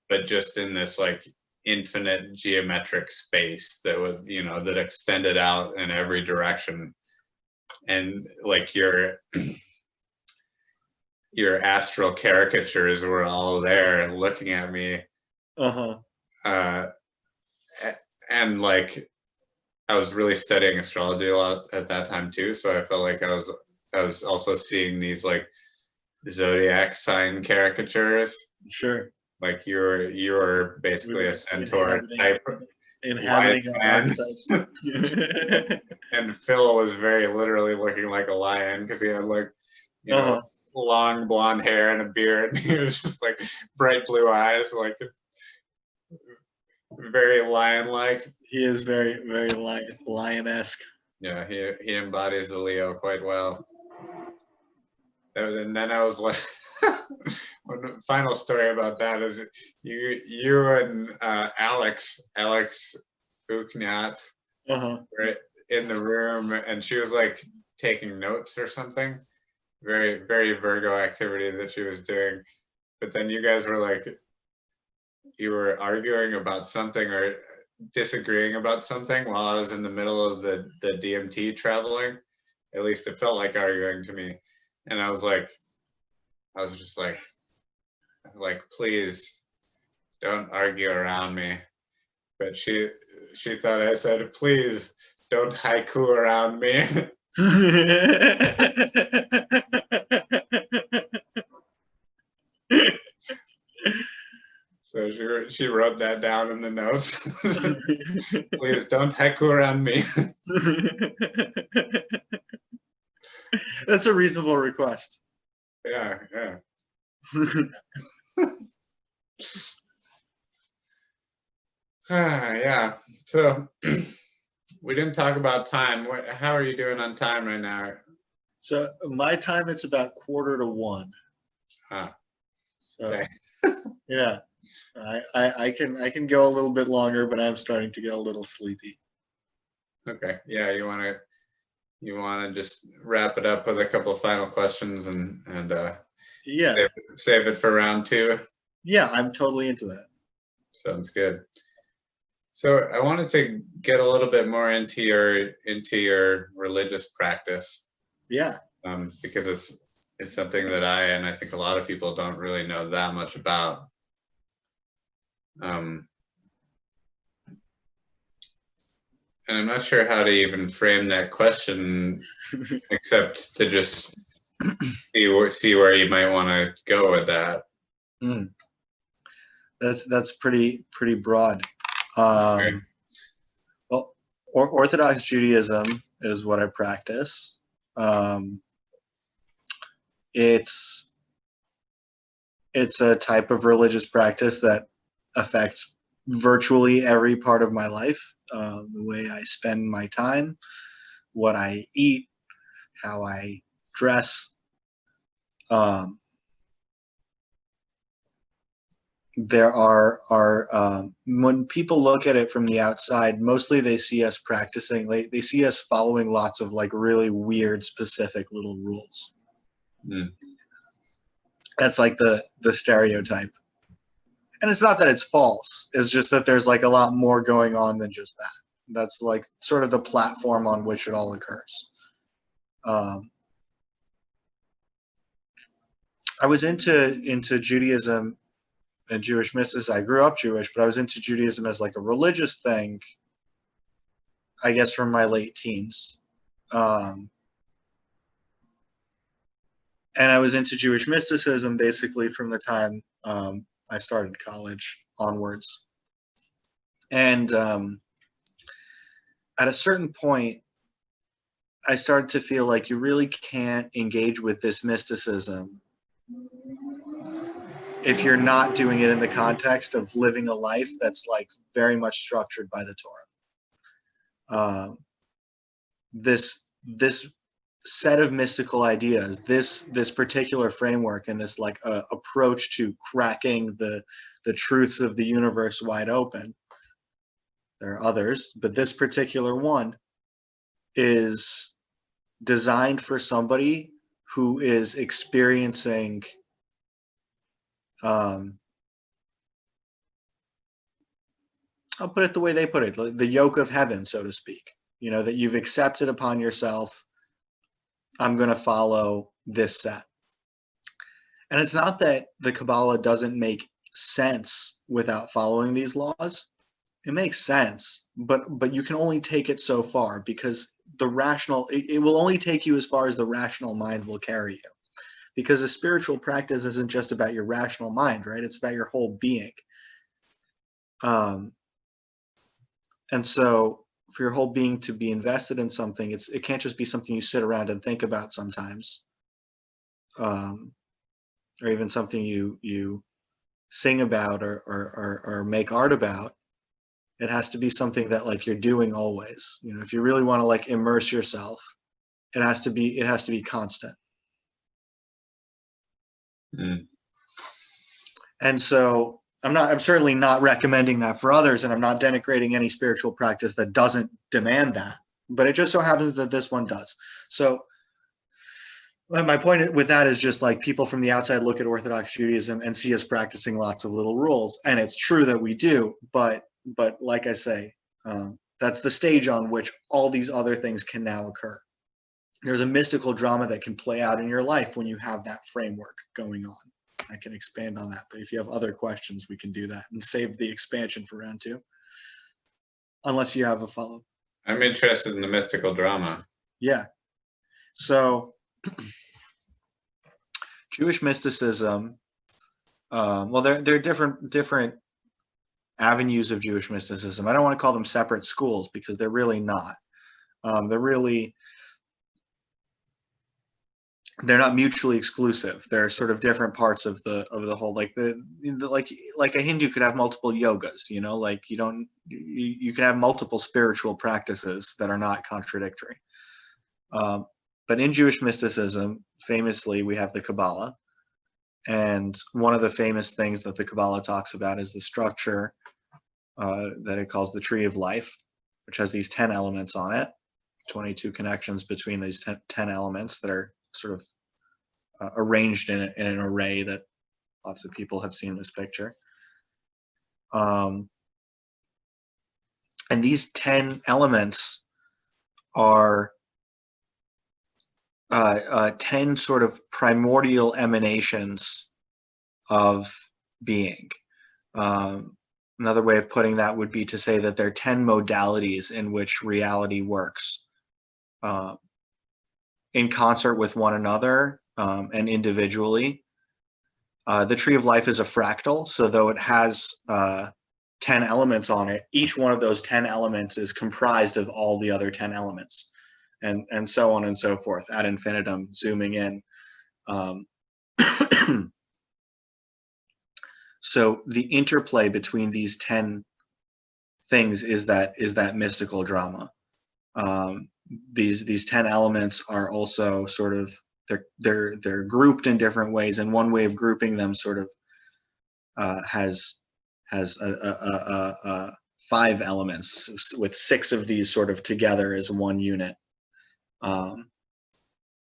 But just in this like infinite geometric space that was, you know, that extended out in every direction. And like your astral caricatures were all there looking at me. And like I was really studying astrology a lot at that time too, so I felt like I was also seeing these like zodiac sign caricatures. Sure. Like you were basically a centaur type inhabiting archetypes. And Phil was very literally looking like a lion because he had like, you know, long blonde hair and a beard. And he was just like bright blue eyes, like very lion-like. He is very, very lion-esque. Yeah, he embodies the Leo quite well. And then I was like, one final story about that is you and Alex Uknat were in the room, and she was like taking notes or something. Very, very Virgo activity that she was doing. But then you guys were like, you were arguing about something or disagreeing about something while I was in the middle of the DMT traveling. At least it felt like arguing to me. And I was just like, please don't argue around me. But she thought I said, please don't haiku around me. So she wrote that down in the notes. Please don't haiku around me. That's a reasonable request. Yeah. Yeah. So we didn't talk about time. How are you doing on time right now? So my time, it's about 1:45. So okay. yeah, I can go a little bit longer, but I'm starting to get a little sleepy. Okay. Yeah. You want to just wrap it up with a couple of final questions and yeah, save it for round 2. Yeah, I'm totally into that. Sounds good. So I wanted to get a little bit more into your religious practice. Yeah. Because it's something that I think a lot of people don't really know that much about. And I'm not sure how to even frame that question, except to just see where you might want to go with that. That's pretty broad. Okay. Well, Orthodox Judaism is what I practice. It's a type of religious practice that affects virtually every part of my life. The way I spend my time, what I eat, how I dress. There are when people look at it from the outside, mostly they see us practicing, they see us following lots of like really weird specific little rules. That's like the stereotype, and it's not that it's false, it's just that there's like a lot more going on than just that. That's like sort of the platform on which it all occurs. I was into Judaism and Jewish mysticism. I grew up Jewish, but I was into Judaism as like a religious thing, I guess, from my late teens. And I was into Jewish mysticism basically from the time I started college onwards. And at a certain point, I started to feel like you really can't engage with this mysticism if you're not doing it in the context of living a life that's like very much structured by the Torah. This set of mystical ideas, this particular framework, and this like approach to cracking the truths of the universe wide open. There are others, but this particular one is designed for somebody who is experiencing I'll put it the way they put it, the yoke of heaven, so to speak. You know, that you've accepted upon yourself, I'm going to follow this set. And it's not that the Kabbalah doesn't make sense without following these laws. It makes sense, but you can only take it so far, because the rational, it will only take you as far as the rational mind will carry you. Because a spiritual practice isn't just about your rational mind, right? It's about your whole being. And so for your whole being to be invested in something, it can't just be something you sit around and think about sometimes, or even something you sing about or make art about. It has to be something that like you're doing always. You know, if you really want to like immerse yourself, it has to be constant. Mm. And so I'm certainly not recommending that for others, and I'm not denigrating any spiritual practice that doesn't demand that, but it just so happens that this one does. So my point with that is just like people from the outside look at Orthodox Judaism and see us practicing lots of little rules. And it's true that we do, but like I say, that's the stage on which all these other things can now occur. There's a mystical drama that can play out in your life when you have that framework going on. I can expand on that, but if you have other questions, we can do that and save the expansion for round 2. Unless you have a follow. I'm interested in the mystical drama. Yeah. So Jewish mysticism, well, there are different avenues of Jewish mysticism. I don't want to call them separate schools because they're really not. They're not mutually exclusive. They're sort of different parts of the whole. Like like a Hindu could have multiple yogas. You know, like you can have multiple spiritual practices that are not contradictory. But in Jewish mysticism, famously, we have the Kabbalah. And one of the famous things that the Kabbalah talks about is the structure that it calls the Tree of Life, which has these 10 elements on it, 22 connections between these 10 elements that are sort of arranged in an array that lots of people have seen this picture. And these 10 elements are 10 sort of primordial emanations of being. Another way of putting that would be to say that there are 10 modalities in which reality works in concert with one another and individually. The Tree of Life is a fractal, so though it has 10 elements on it, each one of those 10 elements is comprised of all the other 10 elements. And so on and so forth, ad infinitum, zooming in. So the interplay between these 10 things is that mystical drama. These 10 elements are also sort of they're grouped in different ways, and one way of grouping them sort of has 5 elements, with 6 of these sort of together as one unit.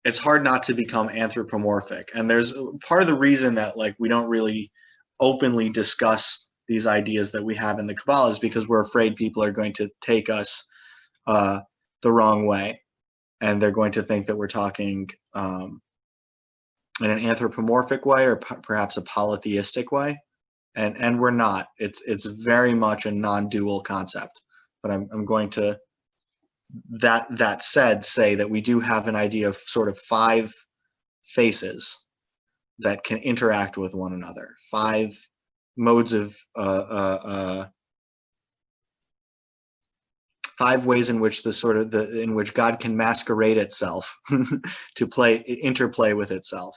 It's hard not to become anthropomorphic, and there's part of the reason that like we don't really openly discuss these ideas that we have in the Kabbalah is because we're afraid people are going to take us the wrong way, and they're going to think that we're talking in an anthropomorphic way or perhaps a polytheistic way, and we're not. It's very much a non-dual concept. But I'm going to, that said, say that we do have an idea of sort of 5 faces that can interact with one another, 5 modes of 5 ways in which in which God can masquerade itself to interplay with itself.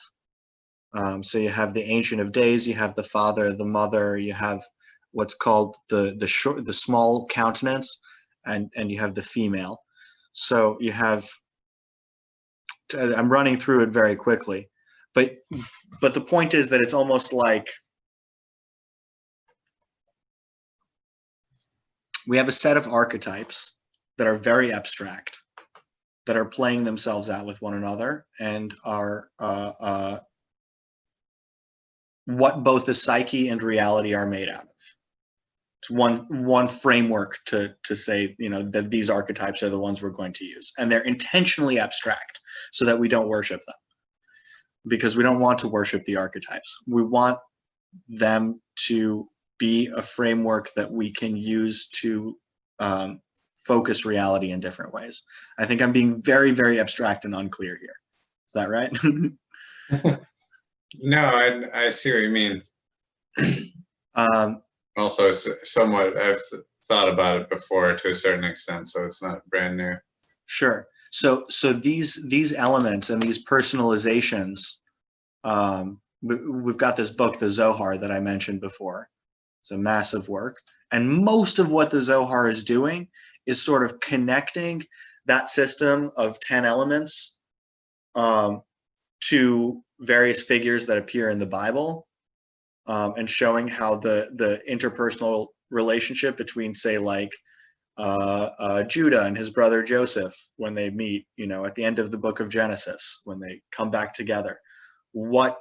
So you have the Ancient of Days, you have the Father, the Mother, you have what's called the small countenance, and you have the female. So you have, I'm running through it very quickly, but the point is that it's almost like we have a set of archetypes that are very abstract, that are playing themselves out with one another, and are what both the psyche and reality are made out of. It's one framework to say, you know, that these archetypes are the ones we're going to use, and they're intentionally abstract so that we don't worship them, because we don't want to worship the archetypes. We want them to be a framework that we can use to focus reality in different ways. I think I'm being very, very abstract and unclear here. Is that right? No, I see what you mean. Also, somewhat, I've thought about it before to a certain extent, so it's not brand new. Sure. So these elements and these personalizations, we've got this book, the Zohar, that I mentioned before. It's a massive work, and most of what the Zohar is doing is sort of connecting that system of 10 elements to various figures that appear in the Bible, and showing how the interpersonal relationship between, say, like Judah and his brother Joseph, when they meet, at the end of the book of Genesis, when they come back together, what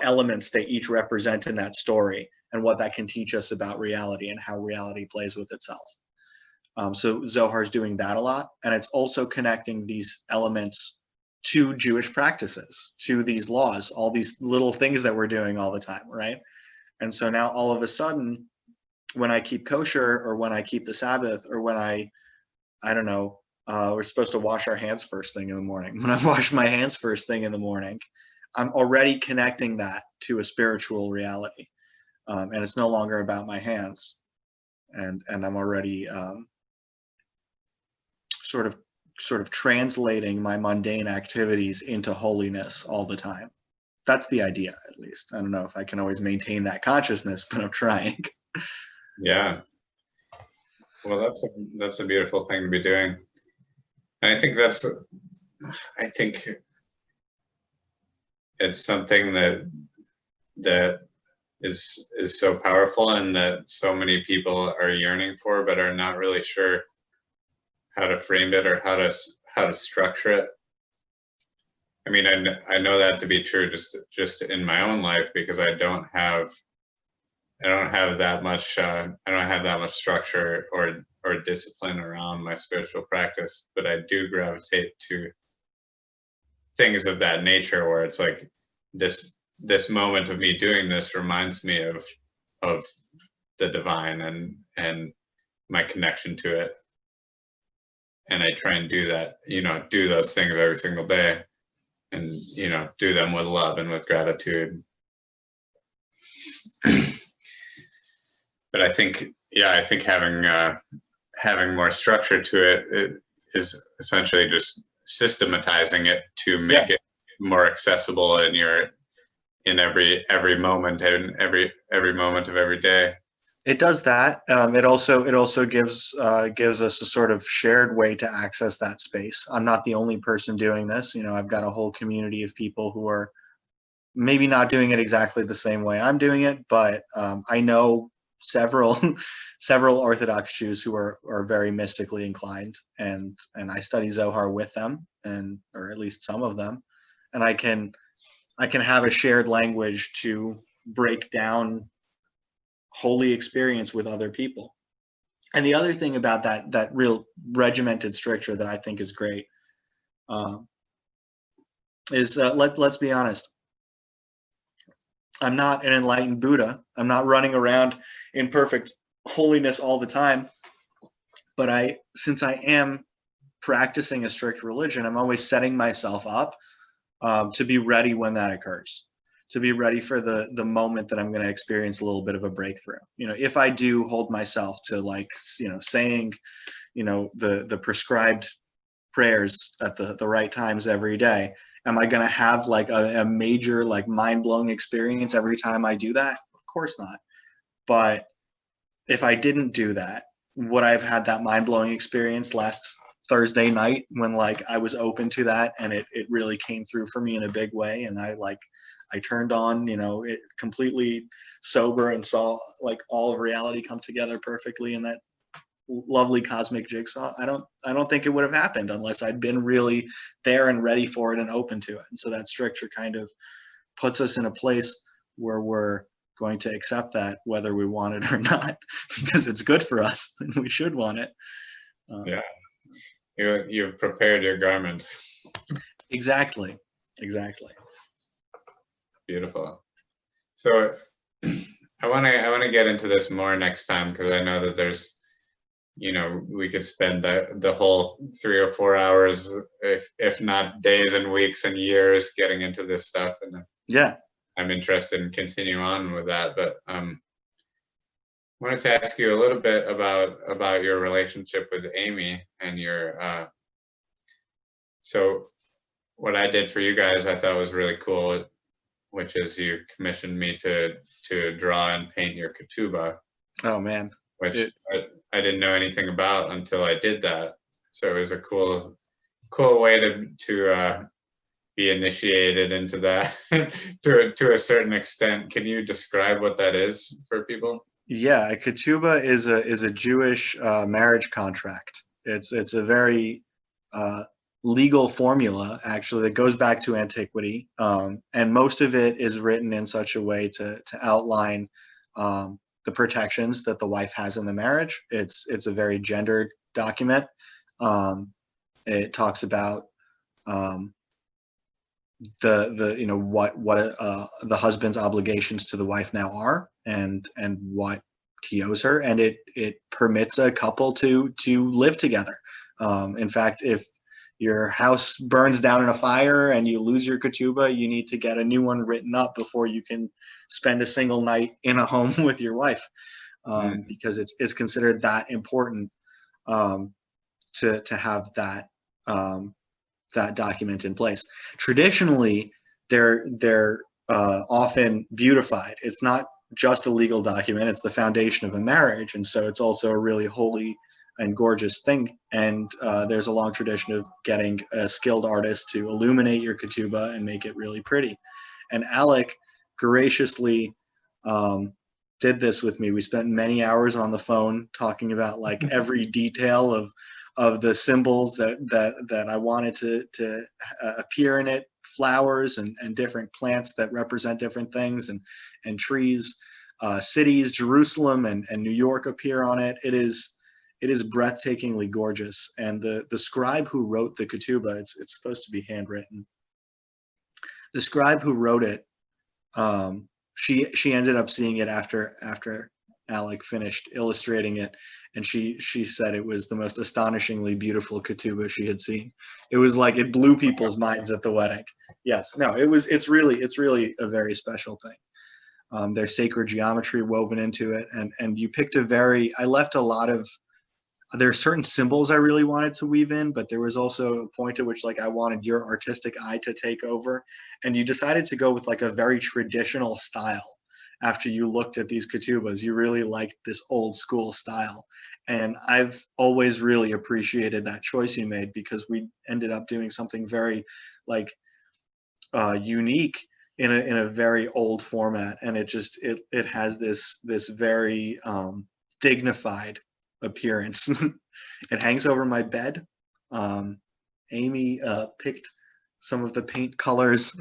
elements they each represent in that story, and what that can teach us about reality and how reality plays with itself. So Zohar's doing that a lot, and it's also connecting these elements to Jewish practices, to these laws, all these little things that we're doing all the time, right? And so now all of a sudden, when I keep kosher, or when I keep the Sabbath, or when I don't know, we're supposed to wash our hands first thing in the morning. When I wash my hands first thing in the morning, I'm already connecting that to a spiritual reality. And it's no longer about my hands. And I'm already sort of translating my mundane activities into holiness all the time. That's the idea, at least. I don't know if I can always maintain that consciousness, but I'm trying. Yeah. Well, that's a beautiful thing to be doing. And I think it's something that is so powerful, and that so many people are yearning for, but are not really sure how to frame it or how to structure it. I mean, I know that to be true just in my own life, because I don't have that much structure or discipline around my spiritual practice, but I do gravitate to things of that nature, where it's like this moment of me doing this reminds me of the divine and my connection to it. And I try and do that, do those things every single day, and, do them with love and with gratitude. But I think having more structure to it is essentially just systematizing it to make it more accessible in every moment, and every moment of every day. It does that. It also gives us a sort of shared way to access that space. I'm not the only person doing this. I've got a whole community of people who are maybe not doing it exactly the same way I'm doing it, but I know several Orthodox Jews who are very mystically inclined, and I study Zohar with them, or at least some of them, and I can have a shared language to break down holy experience with other people. And the other thing about that real regimented structure that I think is great is let's be honest. I'm not an enlightened Buddha. I'm not running around in perfect holiness all the time. But since I am practicing a strict religion, I'm always setting myself up to be ready when that occurs, to be ready for the moment that I'm going to experience a little bit of a breakthrough. If I do hold myself to saying, the prescribed prayers at the right times every day, am I going to have a major mind-blowing experience every time I do that? Of course not. But if I didn't do that, would I have had that mind-blowing experience last Thursday night when I was open to that, and it really came through for me in a big way, and I turned on, it completely sober, and saw all of reality come together perfectly in that lovely cosmic jigsaw? I don't think it would have happened unless I'd been really there and ready for it and open to it. And so that structure kind of puts us in a place where we're going to accept that whether we want it or not, because it's good for us and we should want it. You've prepared your garment. Exactly. Beautiful. So I want to get into this more next time, because I know that there's, we could spend the whole 3 or 4 hours, if not days and weeks and years, getting into this stuff. And I'm interested in continuing on with that. But I wanted to ask you a little bit about your relationship with Amy and your. So what I did for you guys, I thought was really cool, which is you commissioned me to draw and paint your ketubah. Oh man. Which I didn't know anything about until I did that. So it was a cool way to be initiated into that to a certain extent. Can you describe what that is for people? Yeah, a ketubah is a Jewish marriage contract. It's a very legal formula, actually, that goes back to antiquity, and most of it is written in such a way to outline the protections that the wife has in the marriage. It's a very gendered document. It talks about the you know what the husband's obligations to the wife now are, and what he owes her, and it permits a couple to live together. In fact, if your house burns down in a fire and you lose your ketubah, you need to get a new one written up before you can spend a single night in a home with your wife, because it's considered that important to have that that document in place. Traditionally, they're often beautified. It's not just a legal document; it's the foundation of a marriage, and so it's also a really holy and gorgeous thing. And there's a long tradition of getting a skilled artist to illuminate your ketubah and make it really pretty. And Alec graciously did this with me. We spent many hours on the phone talking about like every detail of the symbols that I wanted to appear in it, flowers and different plants that represent different things, and trees, cities, Jerusalem and New York appear on it. It is breathtakingly gorgeous. And the scribe who wrote the ketubah, it's supposed to be handwritten. The scribe who wrote it, she ended up seeing it after Alec finished illustrating it, and she said it was the most astonishingly beautiful ketubah she had seen. It was like it blew people's minds at the wedding. Yes, no, it's really a very special thing. There's sacred geometry woven into it, and you picked I left a lot of. There are certain symbols I really wanted to weave in, but there was also a point at which like I wanted your artistic eye to take over, and you decided to go with like a very traditional style. After you looked at these ketubahs, you really liked this old school style, and I've always really appreciated that choice you made, because we ended up doing something very like unique in a very old format, and it has this very dignified appearance. It hangs over my bed. Amy picked some of the paint colors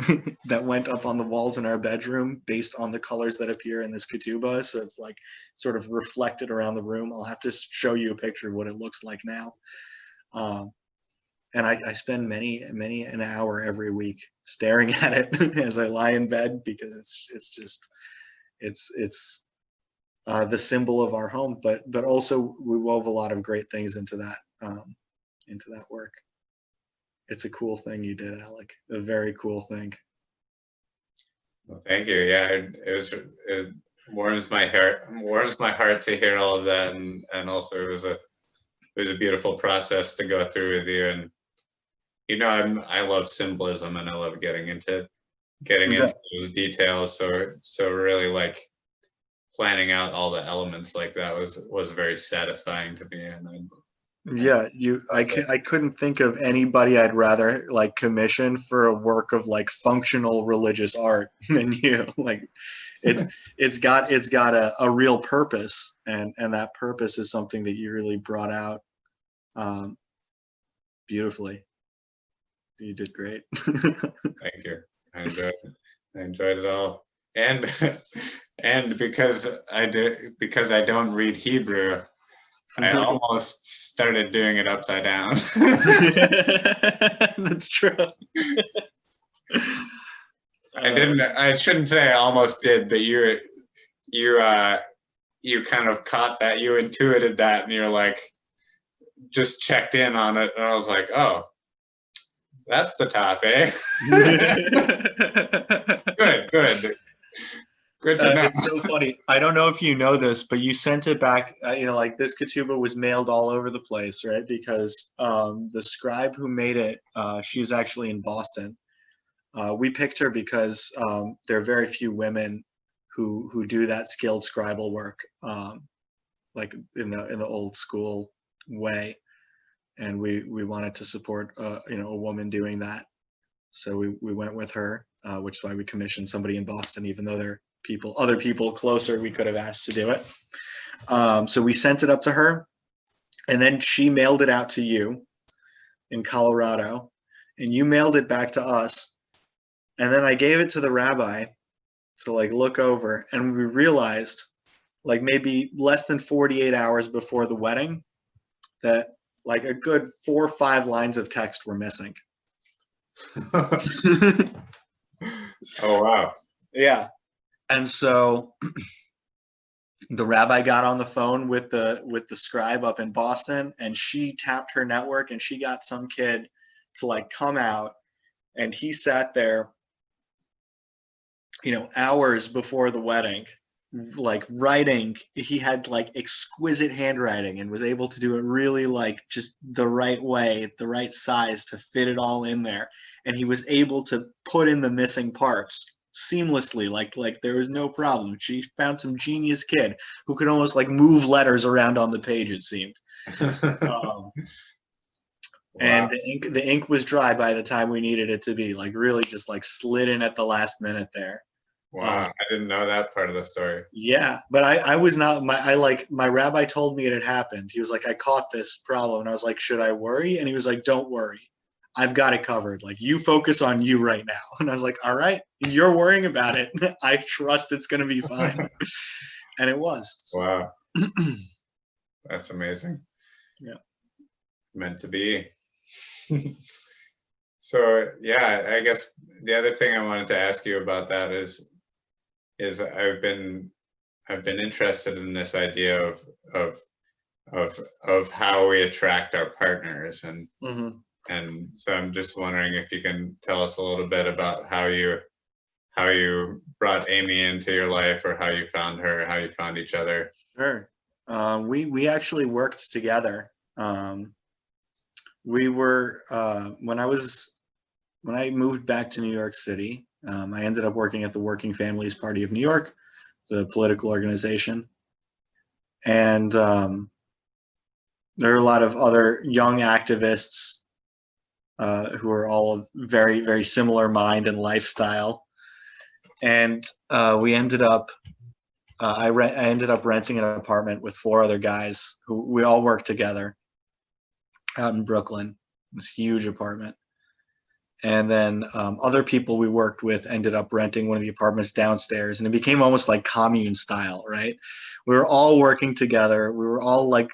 that went up on the walls in our bedroom based on the colors that appear in this ketubah. So it's like sort of reflected around the room. I'll have to show you a picture of what it looks like now. And I spend many an hour every week staring at it as I lie in bed, because it's the symbol of our home, but also we wove a lot of great things into that work. It's a cool thing you did, Alec. A very cool thing. Well, thank you. Yeah, it warms my heart to hear all of that, and also it was a beautiful process to go through with you. And I love symbolism, and I love getting into those details. So really like planning out all the elements like that was very satisfying to me. And I couldn't think of anybody I'd rather like commission for a work of like functional religious art than you. Like it's got a real purpose, and that purpose is something that you really brought out beautifully. You did great. Thank you. I enjoyed it all. And because I don't read Hebrew, I almost started doing it upside down. That's true. I shouldn't say I almost did, but you kind of caught that, you intuited that, and you're like, just checked in on it, and I was like, oh, that's the top, eh? Good to know. It's so funny. I don't know if you know this, but you sent it back. Like this ketubah was mailed all over the place, right? Because the scribe who made it, she's actually in Boston. We picked her because there are very few women who do that skilled scribal work, like in the old school way, and we wanted to support a woman doing that. So we went with her, which is why we commissioned somebody in Boston, even though there are other people closer we could have asked to do it. So we sent it up to her, and then she mailed it out to you in Colorado, and you mailed it back to us. And then I gave it to the rabbi to like look over, and we realized like maybe less than 48 hours before the wedding that like a good 4 or 5 lines of text were missing. Oh, wow. Yeah. And so the rabbi got on the phone with the scribe up in Boston, and she tapped her network, and she got some kid to like come out, and he sat there, hours before the wedding, like writing. He had like exquisite handwriting and was able to do it really like just the right way, the right size to fit it all in there. And he was able to put in the missing parts seamlessly, like there was no problem. She found some genius kid who could almost like move letters around on the page, it seemed. Wow. And the ink was dry by the time we needed it to be, like really just like slid in at the last minute there. Wow, I didn't know that part of the story. Yeah, but I was not, my rabbi told me it had happened. He was like, I caught this problem. And I was like, should I worry? And he was like, don't worry. I've got it covered. Like, you focus on you right now. And I was like, all right, you're worrying about it. I trust it's going to be fine. And it was. Wow. That's amazing. Yeah. Meant to be. So yeah, I guess the other thing I wanted to ask you about that is I've been interested in this idea of how we attract our partners, and and so I'm just wondering if you can tell us a little bit about how you brought Amy into your life, or how you found her, how you found each other. Sure. We actually worked together. We were when I moved back to New York City, I ended up working at the Working Families Party of New York, the political organization. And there are a lot of other young activists who are all of very, very similar mind and lifestyle. And we ended up, I ended up renting an apartment with 4 other guys who we all worked together out in Brooklyn. This huge apartment. And then other people we worked with ended up renting one of the apartments downstairs, and it became almost like commune style, right? We were all working together. We were all like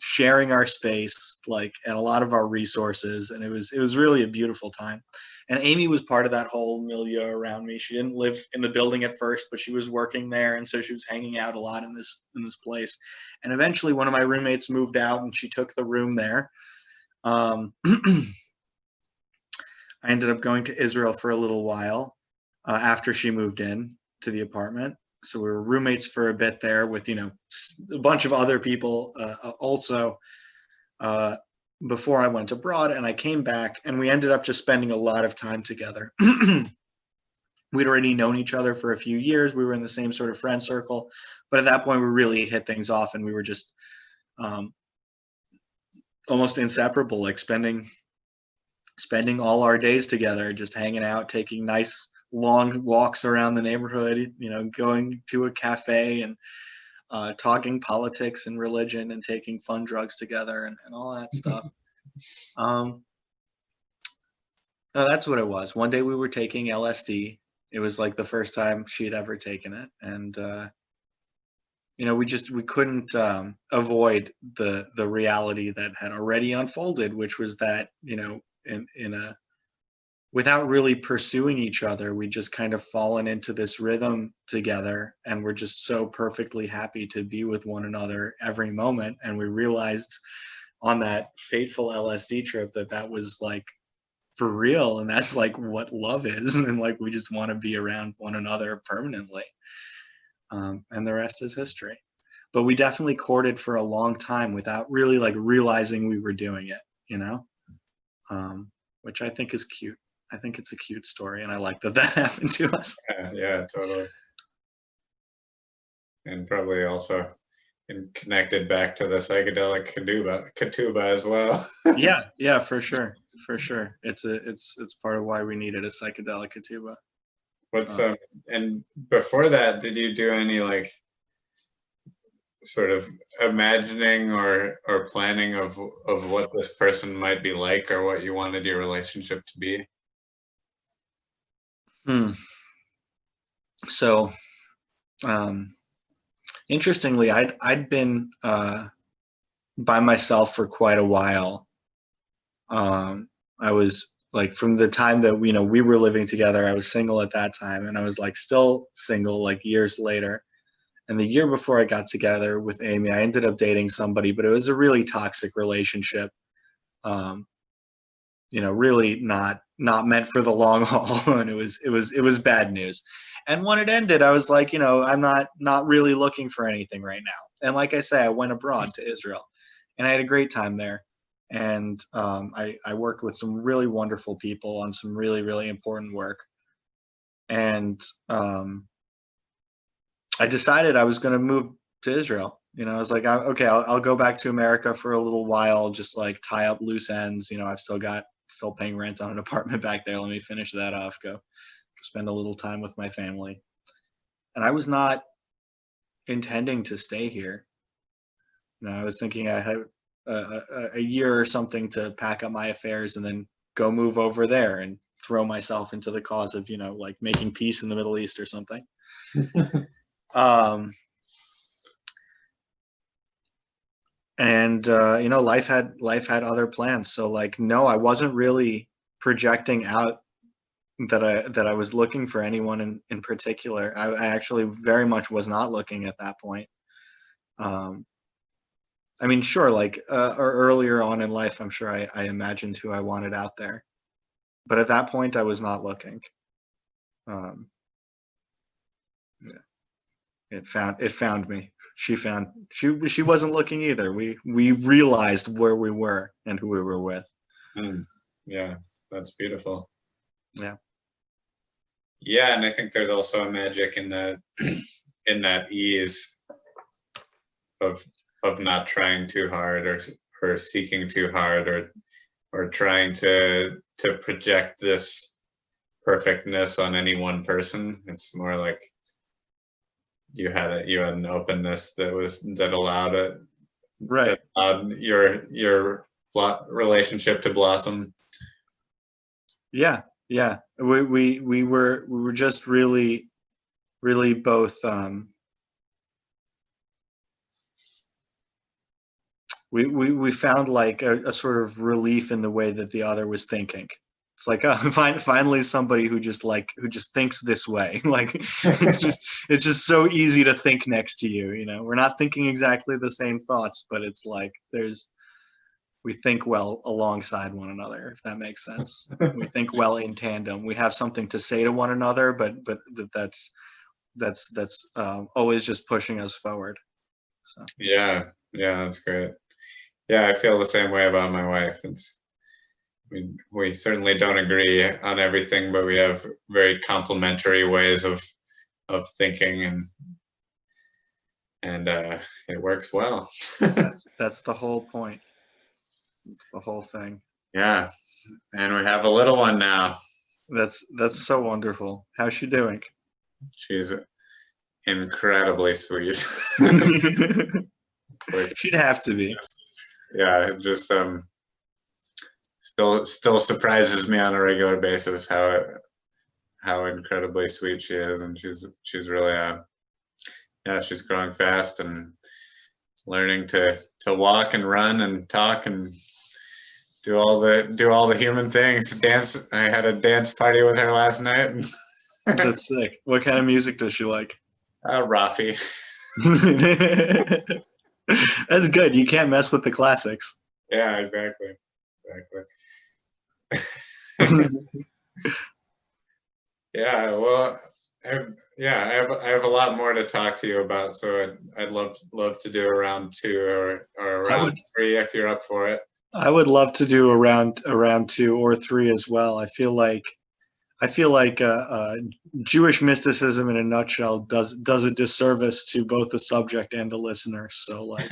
sharing our space, like, and a lot of our resources. And it was really a beautiful time. And Amy was part of that whole milieu around me. She didn't live in the building at first, but she was working there. And so she was hanging out a lot in this place. And eventually one of my roommates moved out, and she took the room there. I ended up going to Israel for a little while after she moved in to the apartment. So we were roommates for a bit there with, a bunch of other people also before I went abroad. And I came back, and we ended up just spending a lot of time together. We'd already known each other for a few years. We were in the same sort of friend circle. But at that point, we really hit things off, and we were just almost inseparable, like spending all our days together, just hanging out, taking nice long walks around the neighborhood, going to a cafe and talking politics and religion and taking fun drugs together and all that stuff. No, that's what it was. One day we were taking LSD. It was like the first time she had ever taken it. And, we couldn't avoid the reality that had already unfolded, which was that, without really pursuing each other, we just kind of fallen into this rhythm together, and we're just so perfectly happy to be with one another every moment. And we realized on that fateful LSD trip that was like for real, and that's like what love is, and like we just want to be around one another permanently. And the rest is history. But we definitely courted for a long time without really like realizing we were doing it, which I think is cute. I think it's a cute story, and I like that happened to us. Yeah, totally. And probably also and connected back to the psychedelic katuba as well. Yeah, for sure. It's part of why we needed a psychedelic katuba. What's and before that, did you do any like sort of imagining or planning of what this person might be like, or what you wanted your relationship to be? So, interestingly, I'd been by myself for quite a while. I was like, from the time that we were living together, I was single at that time, and I was like still single like years later. And the year before I got together with Amy, I ended up dating somebody, but it was a really toxic relationship. Really not meant for the long haul, and it was bad news. And when it ended, I was like, I'm not really looking for anything right now. And like I say, I went abroad to Israel, and I had a great time there. And I worked with some really wonderful people on some really, really important work. And I decided I was going to move to Israel. I was like, okay, I'll go back to America for a little while, just like tie up loose ends. I've still paying rent on an apartment back there. Let me finish that off, go spend a little time with my family. And I was not intending to stay here. I was thinking I had a year or something to pack up my affairs and then go move over there and throw myself into the cause of, like making peace in the Middle East or something. And life had other plans. So like, no, I wasn't really projecting out that I was looking for anyone in particular. I actually very much was not looking at that point. I mean, sure, like or earlier on in life, I'm sure I imagined who I wanted out there, but at that point, I was not looking. Yeah. It found me. She wasn't looking either. We realized where we were and who we were with. Yeah, that's beautiful. Yeah. Yeah, and I think there's also a magic in that ease of not trying too hard or seeking too hard or trying to project this perfectness on any one person. It's more like you had an openness that allowed it, right, that allowed your relationship to blossom. Yeah. We were just really both we found like a sort of relief in the way that the other was thinking. It's like, finally somebody who just thinks this way. Like it's just so easy to think next to you. We're not thinking exactly the same thoughts, but it's like we think well alongside one another, if that makes sense. We think well in tandem. We have something to say to one another, but that's always just pushing us forward. So. Yeah, that's great. Yeah, I feel the same way about my wife. We certainly don't agree on everything, but we have very complementary ways of thinking, and it works well. That's the whole point. It's the whole thing. Yeah, and we have a little one now. That's so wonderful. How's she doing? She's incredibly sweet. She'd have to be. Yeah, it just still surprises me on a regular basis how incredibly sweet she is, and she's really she's growing fast and learning to walk and run and talk and do all the human things. Dance. I had a dance party with her last night. That's sick. What kind of music does she like? Rafi. That's good. You can't mess with the classics. Yeah, exactly. Yeah, well, I have a lot more to talk to you about, so I'd love to do a round 2 or a round 3 if you're up for it. I would love to do a round 2 or 3 as well. I feel like I feel like Jewish mysticism in a nutshell does a disservice to both the subject and the listener. So like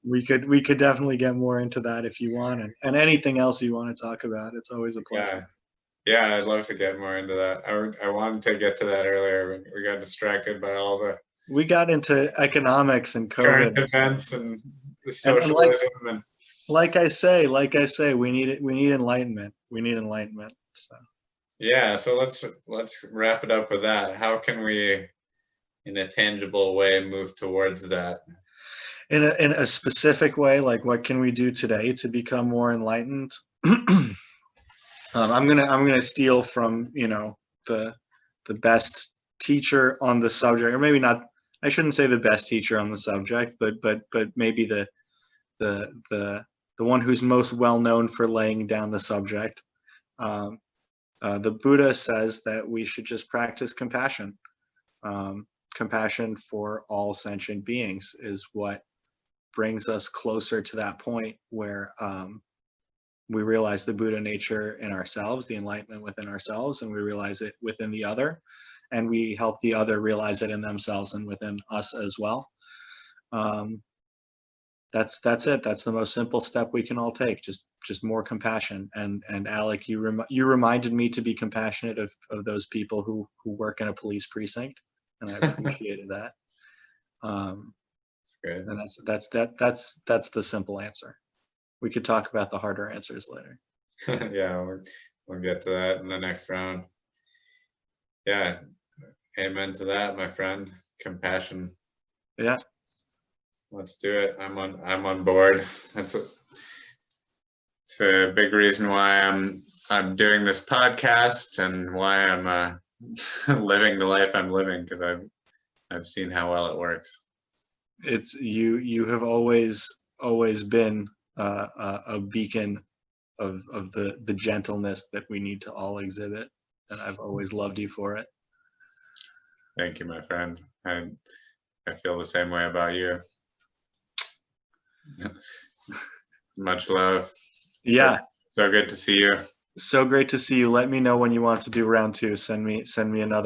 we could definitely get more into that if you want, and anything else you want to talk about. It's always a pleasure. Yeah, I'd love to get more into that. I wanted to get to that earlier, but we got distracted by all the We got into economics and COVID current events and the and socialism and like I say, we need enlightenment. We need enlightenment. So. Yeah, so let's wrap it up with that. How can we, in a tangible way, move towards that? In a specific way, like what can we do today to become more enlightened? I'm gonna steal from the best teacher on the subject, or maybe not. I shouldn't say the best teacher on the subject, but maybe the one who's most well known for laying down the subject. The Buddha says that we should just practice compassion. Compassion for all sentient beings is what brings us closer to that point where we realize the Buddha nature in ourselves, the enlightenment within ourselves, and we realize it within the other, and we help the other realize it in themselves and within us as well. That's it. That's the most simple step we can all take. Just more compassion. And Alec, you reminded me to be compassionate of those people who work in a police precinct, and I appreciated that. That's good. And that's the simple answer. We could talk about the harder answers later. Yeah, we'll get to that in the next round. Yeah, amen to that, my friend. Compassion. Yeah. Let's do it. I'm on board. It's a big reason why I'm doing this podcast and why I'm living the life I'm living, because I've seen how well it works. It's you have always been a beacon of the gentleness that we need to all exhibit, and I've always loved you for it. Thank you, my friend. I feel the same way about you. Much love. Yeah. So good to see you. So great to see you. Let me know when you want to do round 2. Send me another